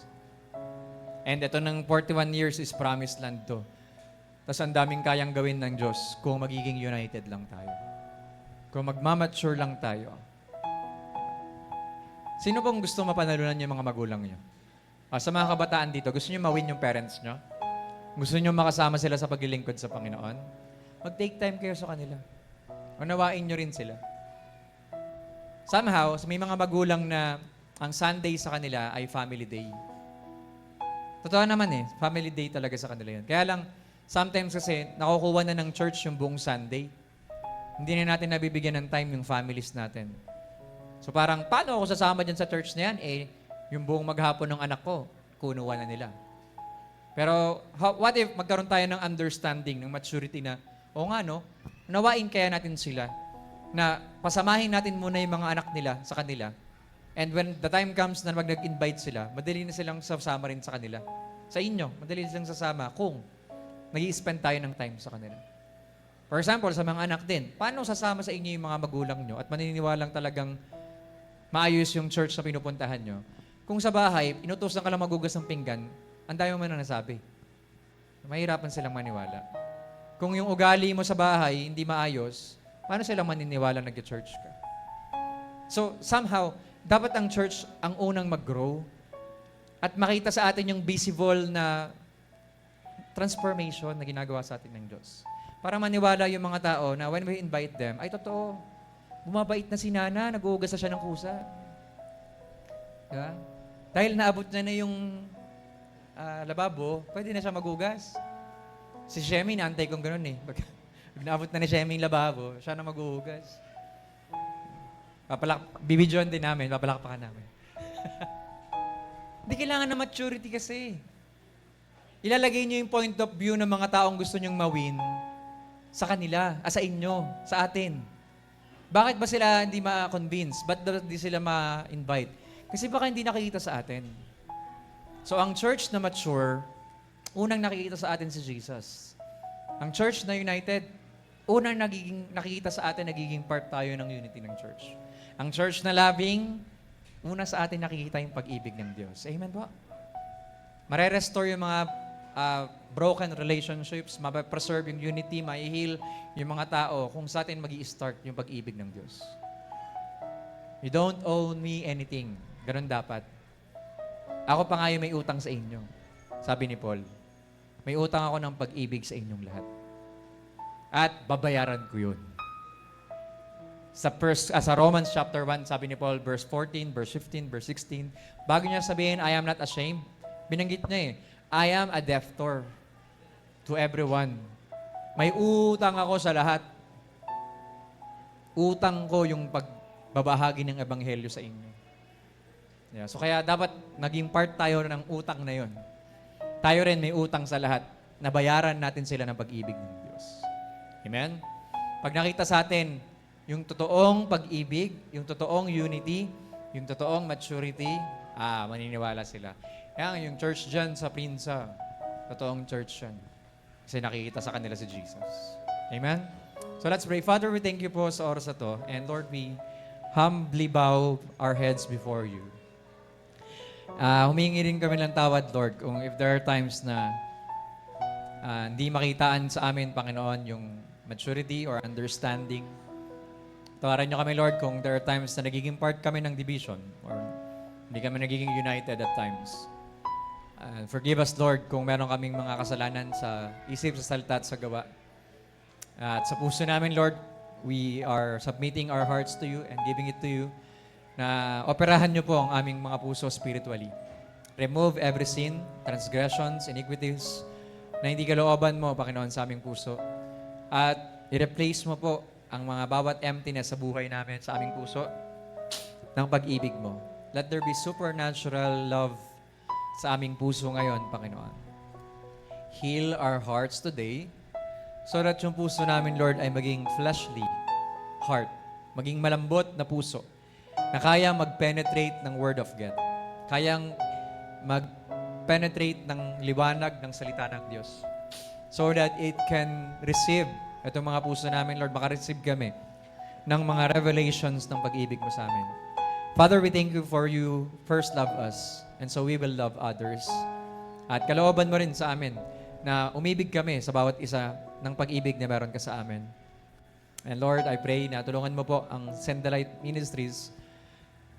And ito ng 41 years is promised land to. Tapos ang daming kayang gawin ng Diyos kung magiging united lang tayo. Kung magmamature lang tayo. Sino pong gusto mapanalunan yung mga magulang niyo? Sa mga kabataan dito, gusto niyo mawin yung parents niyo? Gusto niyo makasama sila sa paglilingkod sa Panginoon? Mag-take time kayo sa kanila. Unawain niyo rin sila. Somehow, may mga magulang na ang Sunday sa kanila ay family day. Totoo naman family day talaga sa kanila yun. Kaya lang, sometimes kasi, nakukuha na ng church yung buong Sunday. Hindi na natin nabibigyan ng time yung families natin. So parang, paano ako sasama dyan sa church na yan? Yung buong maghapon ng anak ko, kunuha na nila. Pero, what if magkaroon tayo ng understanding, ng maturity na, nawain kaya natin sila, na pasamahin natin muna yung mga anak nila sa kanila, And when the time comes na nag-invite sila, madali na silang sasama rin sa kanila. Sa inyo, madali silang sasama kung nag-i-spend tayo ng time sa kanila. For example, sa mga anak din, paano sasama sa inyo yung mga magulang nyo at maniniwalang talagang maayos yung church na pinupuntahan nyo? Kung sa bahay, inutusan ka lang magugas ng pinggan, ang dami mo na nasabi. Mahirapan silang maniwala. Kung yung ugali mo sa bahay hindi maayos, paano silang maniniwala nag-church ka? So, somehow, dapat ang church ang unang mag-grow at makita sa atin yung visible na transformation na ginagawa sa atin ng Diyos. Para maniwala yung mga tao na when we invite them, ay totoo, bumabait na si Nana, nag-uugas na siya ng kusa. Diba? Dahil naabot na yung lababo, pwede na siya magugas. Si Shemi, naantay kong ganun eh. Pag naabot na ni Shemi yung lababo, siya na maghuhugas. Bibidyoan din namin, papalakpakan namin. Hindi kailangan na maturity kasi. Ilalagay niyo yung point of view ng mga taong gusto niyong mawin sa kanila, sa inyo, sa atin. Bakit ba sila hindi ma-convince? Ba't hindi sila ma-invite? Kasi baka hindi nakikita sa atin. So ang church na mature, unang nakikita sa atin si Jesus. Ang church na united, unang nakikita sa atin, nagiging part tayo ng unity ng church. Ang church na loving, una sa atin nakikita yung pag-ibig ng Diyos. Amen po? Mare-restore yung mga broken relationships, mapapreserve yung unity, mai-heal yung mga tao kung sa atin mag-i-start yung pag-ibig ng Diyos. You don't owe me anything. Ganun dapat. Ako pa nga yung may utang sa inyo. Sabi ni Paul, may utang ako ng pag-ibig sa inyong lahat. At babayaran ko yun. Sa Romans chapter 1, sabi ni Paul, verse 14, verse 15, verse 16, bago niya sabihin, I am not ashamed, binanggit niya eh, I am a debtor to everyone. May utang ako sa lahat. Utang ko yung pagbabahagi ng ebanghelyo sa inyo. Yeah, so kaya dapat naging part tayo ng utang na yon. Tayo rin may utang sa lahat. Nabayaran natin sila ng pag-ibig ng Diyos. Amen? Pag nakita sa atin yung totoong pag-ibig, yung totoong unity, yung totoong maturity, maniniwala sila. Yan, yung church dyan sa Prinsa, totoong church yan. Kasi nakikita sa kanila si Jesus. Amen? So let's pray. Father, we thank you po sa oras na to. And Lord, we humbly bow our heads before you. Humingi rin kami ng tawad, Lord, kung if there are times na hindi makitaan sa amin, Panginoon, yung maturity or understanding. Tawaran niyo kami, Lord, kung there are times na nagiging part kami ng division or hindi kami nagiging united at times. Forgive us, Lord, kung meron kaming mga kasalanan sa isip, sa salita at sa gawa. At sa puso namin, Lord, we are submitting our hearts to you and giving it to you na operahan niyo po ang aming mga puso spiritually. Remove every sin, transgressions, iniquities na hindi kalooban mo, Panginoon, sa aming puso. At i-replace mo po ang mga bawat emptiness sa buhay namin, sa aming puso, ng pag-ibig mo. Let there be supernatural love sa aming puso ngayon, Panginoon. Heal our hearts today so that yung puso namin, Lord, ay maging fleshly heart, maging malambot na puso na kaya mag-penetrate ng Word of God. Kayang mag-penetrate ng liwanag ng salita ng Diyos so that it can receive, itong mga puso namin, Lord, makareceive kami ng mga revelations ng pag-ibig mo sa amin. Father, we thank you for you first love us, and so we will love others. At kalooban mo rin sa amin na umibig kami sa bawat isa ng pag-ibig na meron ka sa amin. And Lord, I pray na tulungan mo po ang Send the Light Ministries,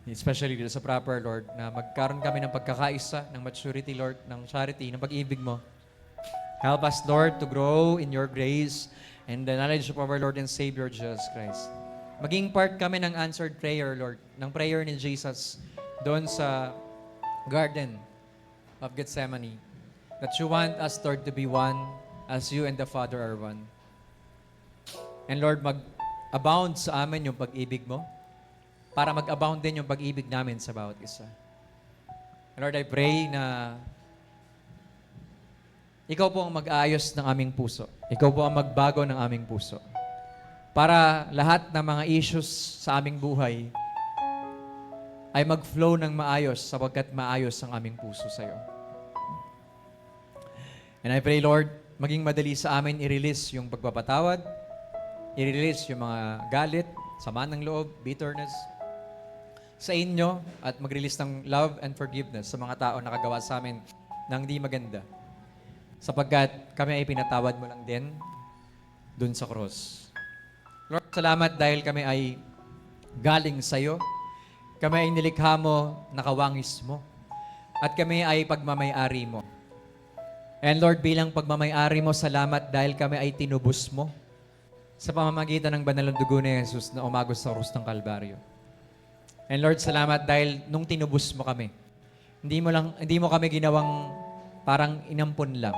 especially dito sa Proper, Lord, na magkaroon kami ng pagkakaisa, ng maturity, Lord, ng charity, ng pag-ibig mo. Help us, Lord, to grow in your grace and the knowledge of our Lord and Savior, Jesus Christ. Maging part kami ng answered prayer, Lord, ng prayer ni Jesus doon sa Garden of Gethsemane. That you want us, Lord, to be one as you and the Father are one. And Lord, mag-abound sa amin yung pag-ibig mo para mag-abound din yung pag-ibig namin sa bawat isa. And Lord, I pray na ikaw po ang mag-aayos ng aming puso. Ikaw po ang magbago ng aming puso. Para lahat ng mga issues sa aming buhay ay mag-flow ng maayos sapagkat maayos ang aming puso sa iyo. And I pray, Lord, maging madali sa amin i-release yung pagpapatawad, i-release yung mga galit, sama ng loob, bitterness sa inyo at mag-release ng love and forgiveness sa mga tao na kagawa sa amin ng di maganda. Sapagkat kami ay pinatawad mo lang din dun sa cross. Lord, salamat dahil kami ay galing sa iyo. Kami ay nilikha mo, nakawangis mo. At kami ay pagmamay-ari mo. And Lord, bilang pagmamay-ari mo, salamat dahil kami ay tinubos mo sa pamamagitan ng banal na dugo ni Jesus na umagos sa krus ng Kalbaryo. And Lord, salamat dahil nung tinubos mo kami, hindi mo kami ginawang parang inampon lang,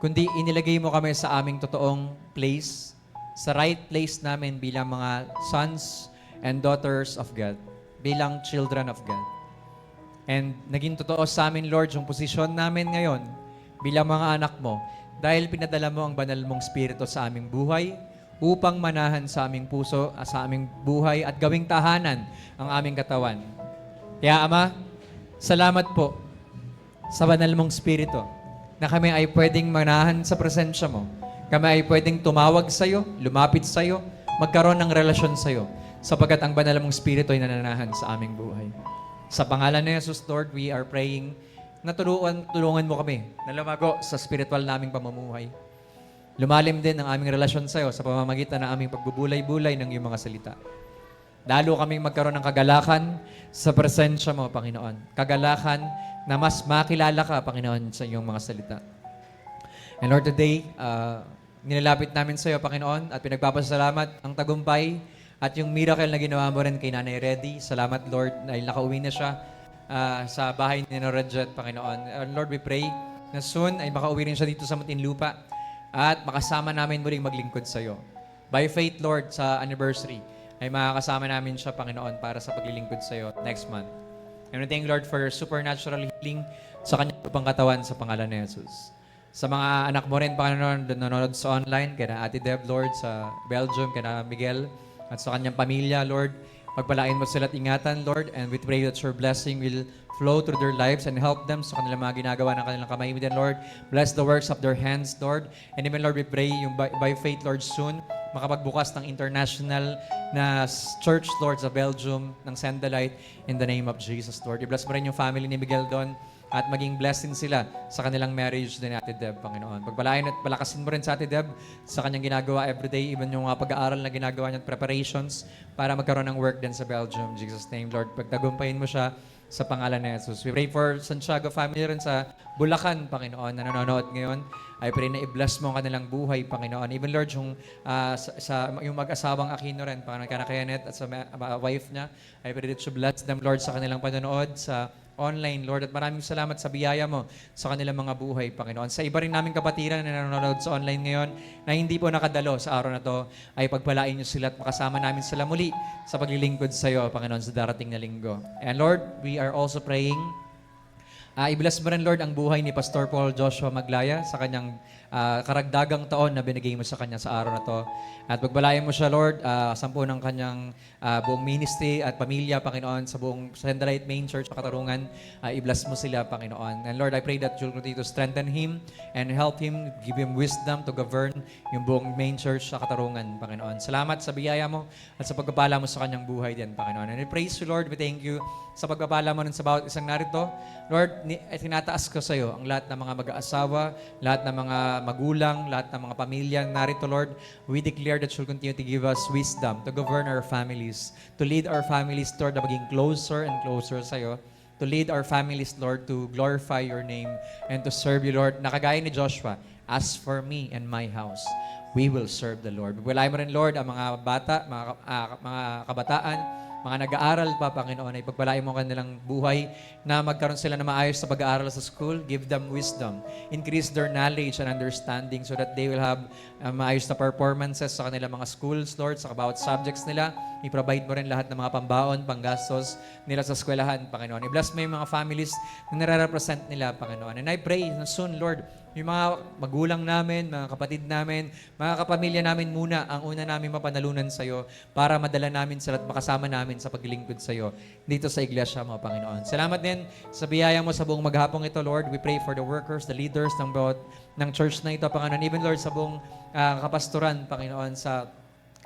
kundi inilagay mo kami sa aming totoong place, sa right place namin bilang mga sons and daughters of God, bilang children of God. And naging totoo sa amin, Lord, yung posisyon namin ngayon bilang mga anak mo dahil pinadala mo ang banal mong spirito sa aming buhay upang manahan sa aming puso, sa aming buhay at gawing tahanan ang aming katawan. Kaya Ama, salamat po sa banal mong spirito na kami ay pwedeng manahan sa presensya mo. Kami ay pwedeng tumawag sa iyo, lumapit sa iyo, magkaroon ng relasyon sa iyo sapagkat ang banal mong spirito ay nananahan sa aming buhay. Sa pangalan ni Jesus, Lord, we are praying na tulungan mo kami na lumago sa spiritual naming pamumuhay. Lumalim din ang aming relasyon sa iyo sa pamamagitan ng aming pagbubulay-bulay ng iyong mga salita. Lalo kaming magkaroon ng kagalakan sa presensya mo, Panginoon. Kagalakan na mas makilala ka, Panginoon, sa iyong mga salita. And Lord, today, nilalapit namin sa iyo, Panginoon, at pinagpapasalamat ang tagumpay at yung miracle na ginawa mo rin kay Nanay Reddy. Salamat, Lord, dahil nakauwi na siya sa bahay ni Norajet, Panginoon. Lord, we pray na soon ay makauwi rin siya dito sa Muntinlupa at makasama namin muling maglingkod sa iyo. By faith, Lord, sa anniversary, ay makakasama namin siya, Panginoon, para sa paglilingkod sa iyo next month. And we thank you, Lord, for supernatural healing sa kanyang pangkatawan sa pangalan ni Jesus. Sa mga anak mo rin, Panginoon, nanonood sa online, kaya Ate Deb, Lord, sa Belgium, kaya Miguel, at sa kanyang pamilya, Lord, pagpalain mo sila at ingatan, Lord, and we pray that your blessing will flow through their lives and help them sa kanilang mga ginagawa ng kanilang kamay. Then, Lord, bless the works of their hands, Lord. And even, Lord, we pray yung by faith, Lord, soon, makapagbukas ng international na church, Lord, sa Belgium, ng Sandalite, in the name of Jesus, Lord. I-bless mo rin yung family ni Miguel doon at maging blessing sila sa kanilang marriage din ni Ate Deb, Panginoon. Pagpalain at palakasin mo rin sa Ate Deb sa kanyang ginagawa everyday, even yung pag-aaral na ginagawa niya at preparations para magkaroon ng work din sa Belgium. In Jesus' name, Lord, pagtagumpayin mo siya sa pangalan ni Jesus. We pray for Santiago family rin sa Bulacan, Panginoon, na nanonood ngayon. I pray na i-bless mo ang kanilang buhay, Panginoon. Even, Lord, yung mag-asawang Aquino rin, Panginoon, kana Kenneth at sa wife niya, I pray that you bless them, Lord, sa kanilang panonood sa online, Lord, at maraming salamat sa biyaya mo sa kanilang mga buhay, Panginoon. Sa iba rin naming kapatiran na nanonood sa online ngayon na hindi po nakadalo sa araw na to, ay pagpalain niyo sila at makasama namin sila muli sa paglilingkod sa iyo, Panginoon, sa darating na linggo. And Lord, we are also praying, i-bless mo rin, Lord, ang buhay ni Pastor Paul Joshua Maglaya sa kanyang karagdagang taon na binigay mo sa kanya sa araw na to. At pagbalayan mo siya, Lord, sampu ng kanyang buong ministry at pamilya, Panginoon, sa buong Sandalite Main Church sa Katarungan. I-bless mo sila, Panginoon. And Lord, I pray that you'll continue to strengthen him and help him, give him wisdom to govern yung buong Main Church sa Katarungan, Panginoon. Salamat sa biyaya mo at sa pagpapala mo sa kanyang buhay din, Panginoon. And I praise you, Lord. We thank you sa pagpapala mo sa bawat isang narito. Lord, tinataas ko sa iyo ang lahat ng mga mag-aasawa, lahat ng mga magulang, lahat ng mga pamilya narito, Lord. We declare that you'll continue to give us wisdom to govern our families, to lead our families, Lord, na maging closer and closer sa iyo, to lead our families, Lord, to glorify your name and to serve you, Lord. Nakagaya ni Joshua, as for me and my house, we will serve the Lord. Bigulay mo rin, Lord, ang mga bata, mga kabataan, mga nag-aaral pa, Panginoon, ay pagpalain mo kanilang buhay na magkaroon sila na maayos sa pag-aaral sa school. Give them wisdom. Increase their knowledge and understanding so that they will have maayos na performances sa kanilang mga schools, Lord, sa bawat subjects nila. I-provide mo rin lahat ng mga pambaon, panggastos nila sa eskwelahan, Panginoon. I-bless mo yung mga families na nare-represent nila, Panginoon. And I pray na soon, Lord, yung mga magulang namin, mga kapatid namin, mga kapamilya namin muna ang una namin mapanalunan sa iyo para madala namin sila at makasama namin sa paglilingkod sa iyo dito sa iglesia, mga Panginoon. Salamat din sa biyaya mo sa buong maghapong ito, Lord. We pray for the workers, the leaders ng church na ito, Panginoon. Even, Lord, sa buong kapastoran, Panginoon, sa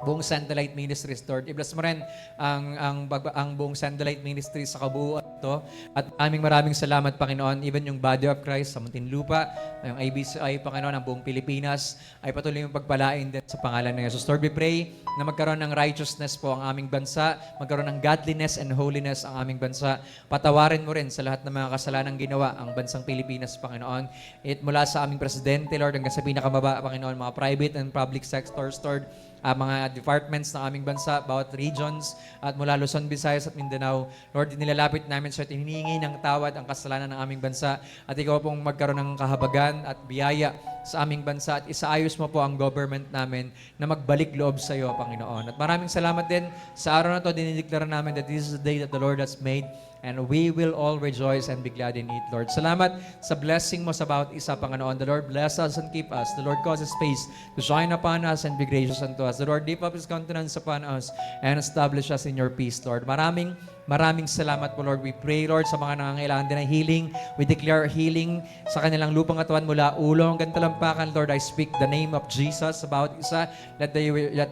buong Sandalite Ministries, Lord. I-bless mo rin ang buong Sandalite Ministries sa kabuuan ito. At maraming salamat, Panginoon. Even yung Body of Christ sa Muntinlupa, yung ABCI, Panginoon, ang buong Pilipinas, ay patuloy yung pagpalain din sa pangalan ng Jesus. Lord, we pray na magkaroon ng righteousness po ang aming bansa, magkaroon ng godliness and holiness ang aming bansa. Patawarin mo rin sa lahat ng mga kasalanang ginawa ang bansang Pilipinas, Panginoon. It mula sa aming presidente, Lord, hanggang sa pinakababa, Panginoon, mga private and public sectors, Lord, mga departments ng aming bansa, bawat regions, at mula Luzon, Visayas at Mindanao. Lord, nilalapit namin sa hinihingi ng tawad ang kasalanan ng aming bansa at ikaw pong magkaroon ng kahabagan at biyaya sa aming bansa at isaayos mo po ang government namin na magbalik loob sa iyo, Panginoon. At maraming salamat din sa araw na ito, dinideklara namin that this is the day that the Lord has made and we will all rejoice and be glad in it, Lord. Salamat sa blessing mo sa bawat isa, Panginoon. The Lord bless us and keep us. The Lord cause His face to shine upon us and be gracious unto us. The Lord lift up His countenance upon us and establish us in your peace, Lord. Maraming salamat po, Lord. We pray, Lord, sa mga nangangailangan din ng healing. We declare healing sa kanilang lupang katawan mula ulo hanggang talampakan, Lord. I speak the name of Jesus sa bawat isa. Let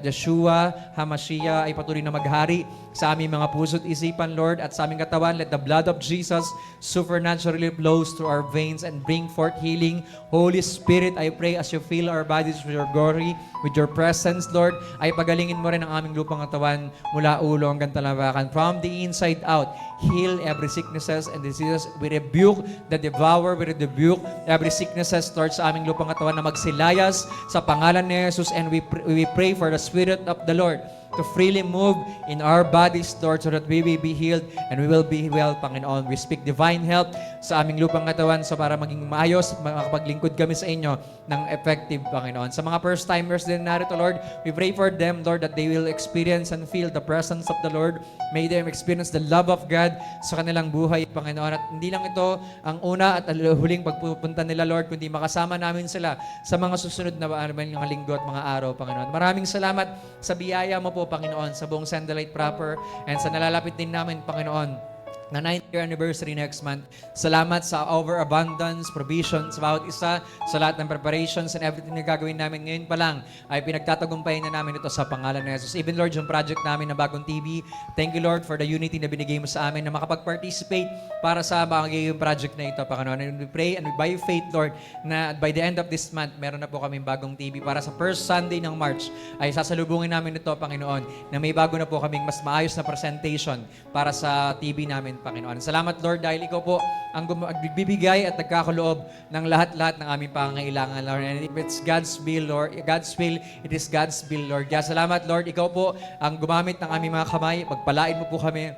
Yeshua, HaMashiach ay patuloy na maghari sa aming mga puso't isipan, Lord, at sa aming katawan. Let the blood of Jesus supernaturally flows through our veins and bring forth healing. Holy Spirit, I pray as you fill our bodies with your glory, with your presence, Lord, ay pagalingin mo rin ang aming lupang katawan mula ulo hanggang talampakan. From the inside out, heal every sicknesses and diseases. We rebuke the devourer, we rebuke every sicknesses, Lord, sa aming lupang katawan na magsilayas sa pangalan ni Jesus, and we pray for the Spirit of the Lord to freely move in our bodies, Lord, so that we will be healed and we will be well, Panginoon. We speak divine health sa aming lupang katawan so para maging maayos at makapaglingkod kami sa inyo ng effective, Panginoon. Sa mga first-timers din narito, Lord, we pray for them, Lord, that they will experience and feel the presence of the Lord. May them experience the love of God sa kanilang buhay, Panginoon. At hindi lang ito ang una at huling pagpupunta nila, Lord, kundi makasama namin sila sa mga susunod na mga linggo at mga araw, Panginoon. Maraming salamat sa biyaya mo po, Panginoon, sa buong Sandalite proper and sa nalalapit din namin, Panginoon, na 9th year anniversary next month. Salamat sa overabundance, provision sa bawat isa, sa lahat ng preparations and everything na gagawin namin ngayon pa lang ay pinagtatagumpayan na namin ito sa pangalan ng Jesus. Even, Lord, yung project namin na Bagong TV, thank you, Lord, for the unity na binigay mo sa amin na makapag-participate para sa magiging project na ito, Panginoon. And we pray and we by faith, Lord, na by the end of this month, meron na po kaming Bagong TV para sa first Sunday ng March ay sasalubungin namin ito, Panginoon, na may bago na po kaming mas maayos na presentation para sa TV namin, Panginoon. Salamat, Lord, dahil ikaw po ang nagbibigay at nagkakaloob ng lahat-lahat ng aming pangangailangan, Lord. And if it's God's will, Lord, God's will, it is God's will, Lord. Kaya salamat, Lord, ikaw po ang gumamit ng aming mga kamay. Pagpalain mo po kami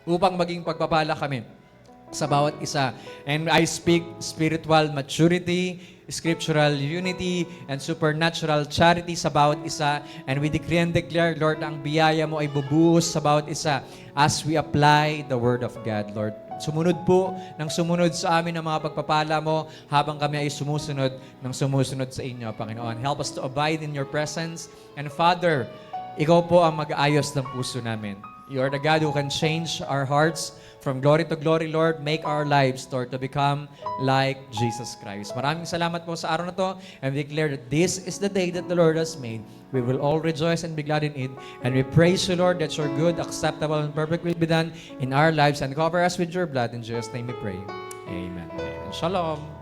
upang maging pagpapala kami sa bawat isa. And I speak spiritual maturity, scriptural unity, and supernatural charity sa bawat isa. And we decree and declare, Lord, ang biyaya mo ay bubuhos sa bawat isa as we apply the Word of God, Lord. Sumunod po ng sumunod sa amin ang mga pagpapala mo habang kami ay sumusunod ng sumusunod sa inyo, Panginoon. Help us to abide in your presence. And Father, ikaw po ang mag-aayos ng puso namin. You are the God who can change our hearts from glory to glory, Lord. Make our lives, Lord, to become like Jesus Christ. Maraming salamat po sa araw na to, and we declare that this is the day that the Lord has made. We will all rejoice and be glad in it. And we praise you, Lord, that your good, acceptable, and perfect will be done in our lives, and cover us with your blood. In Jesus' name we pray. Amen. Amen. Shalom.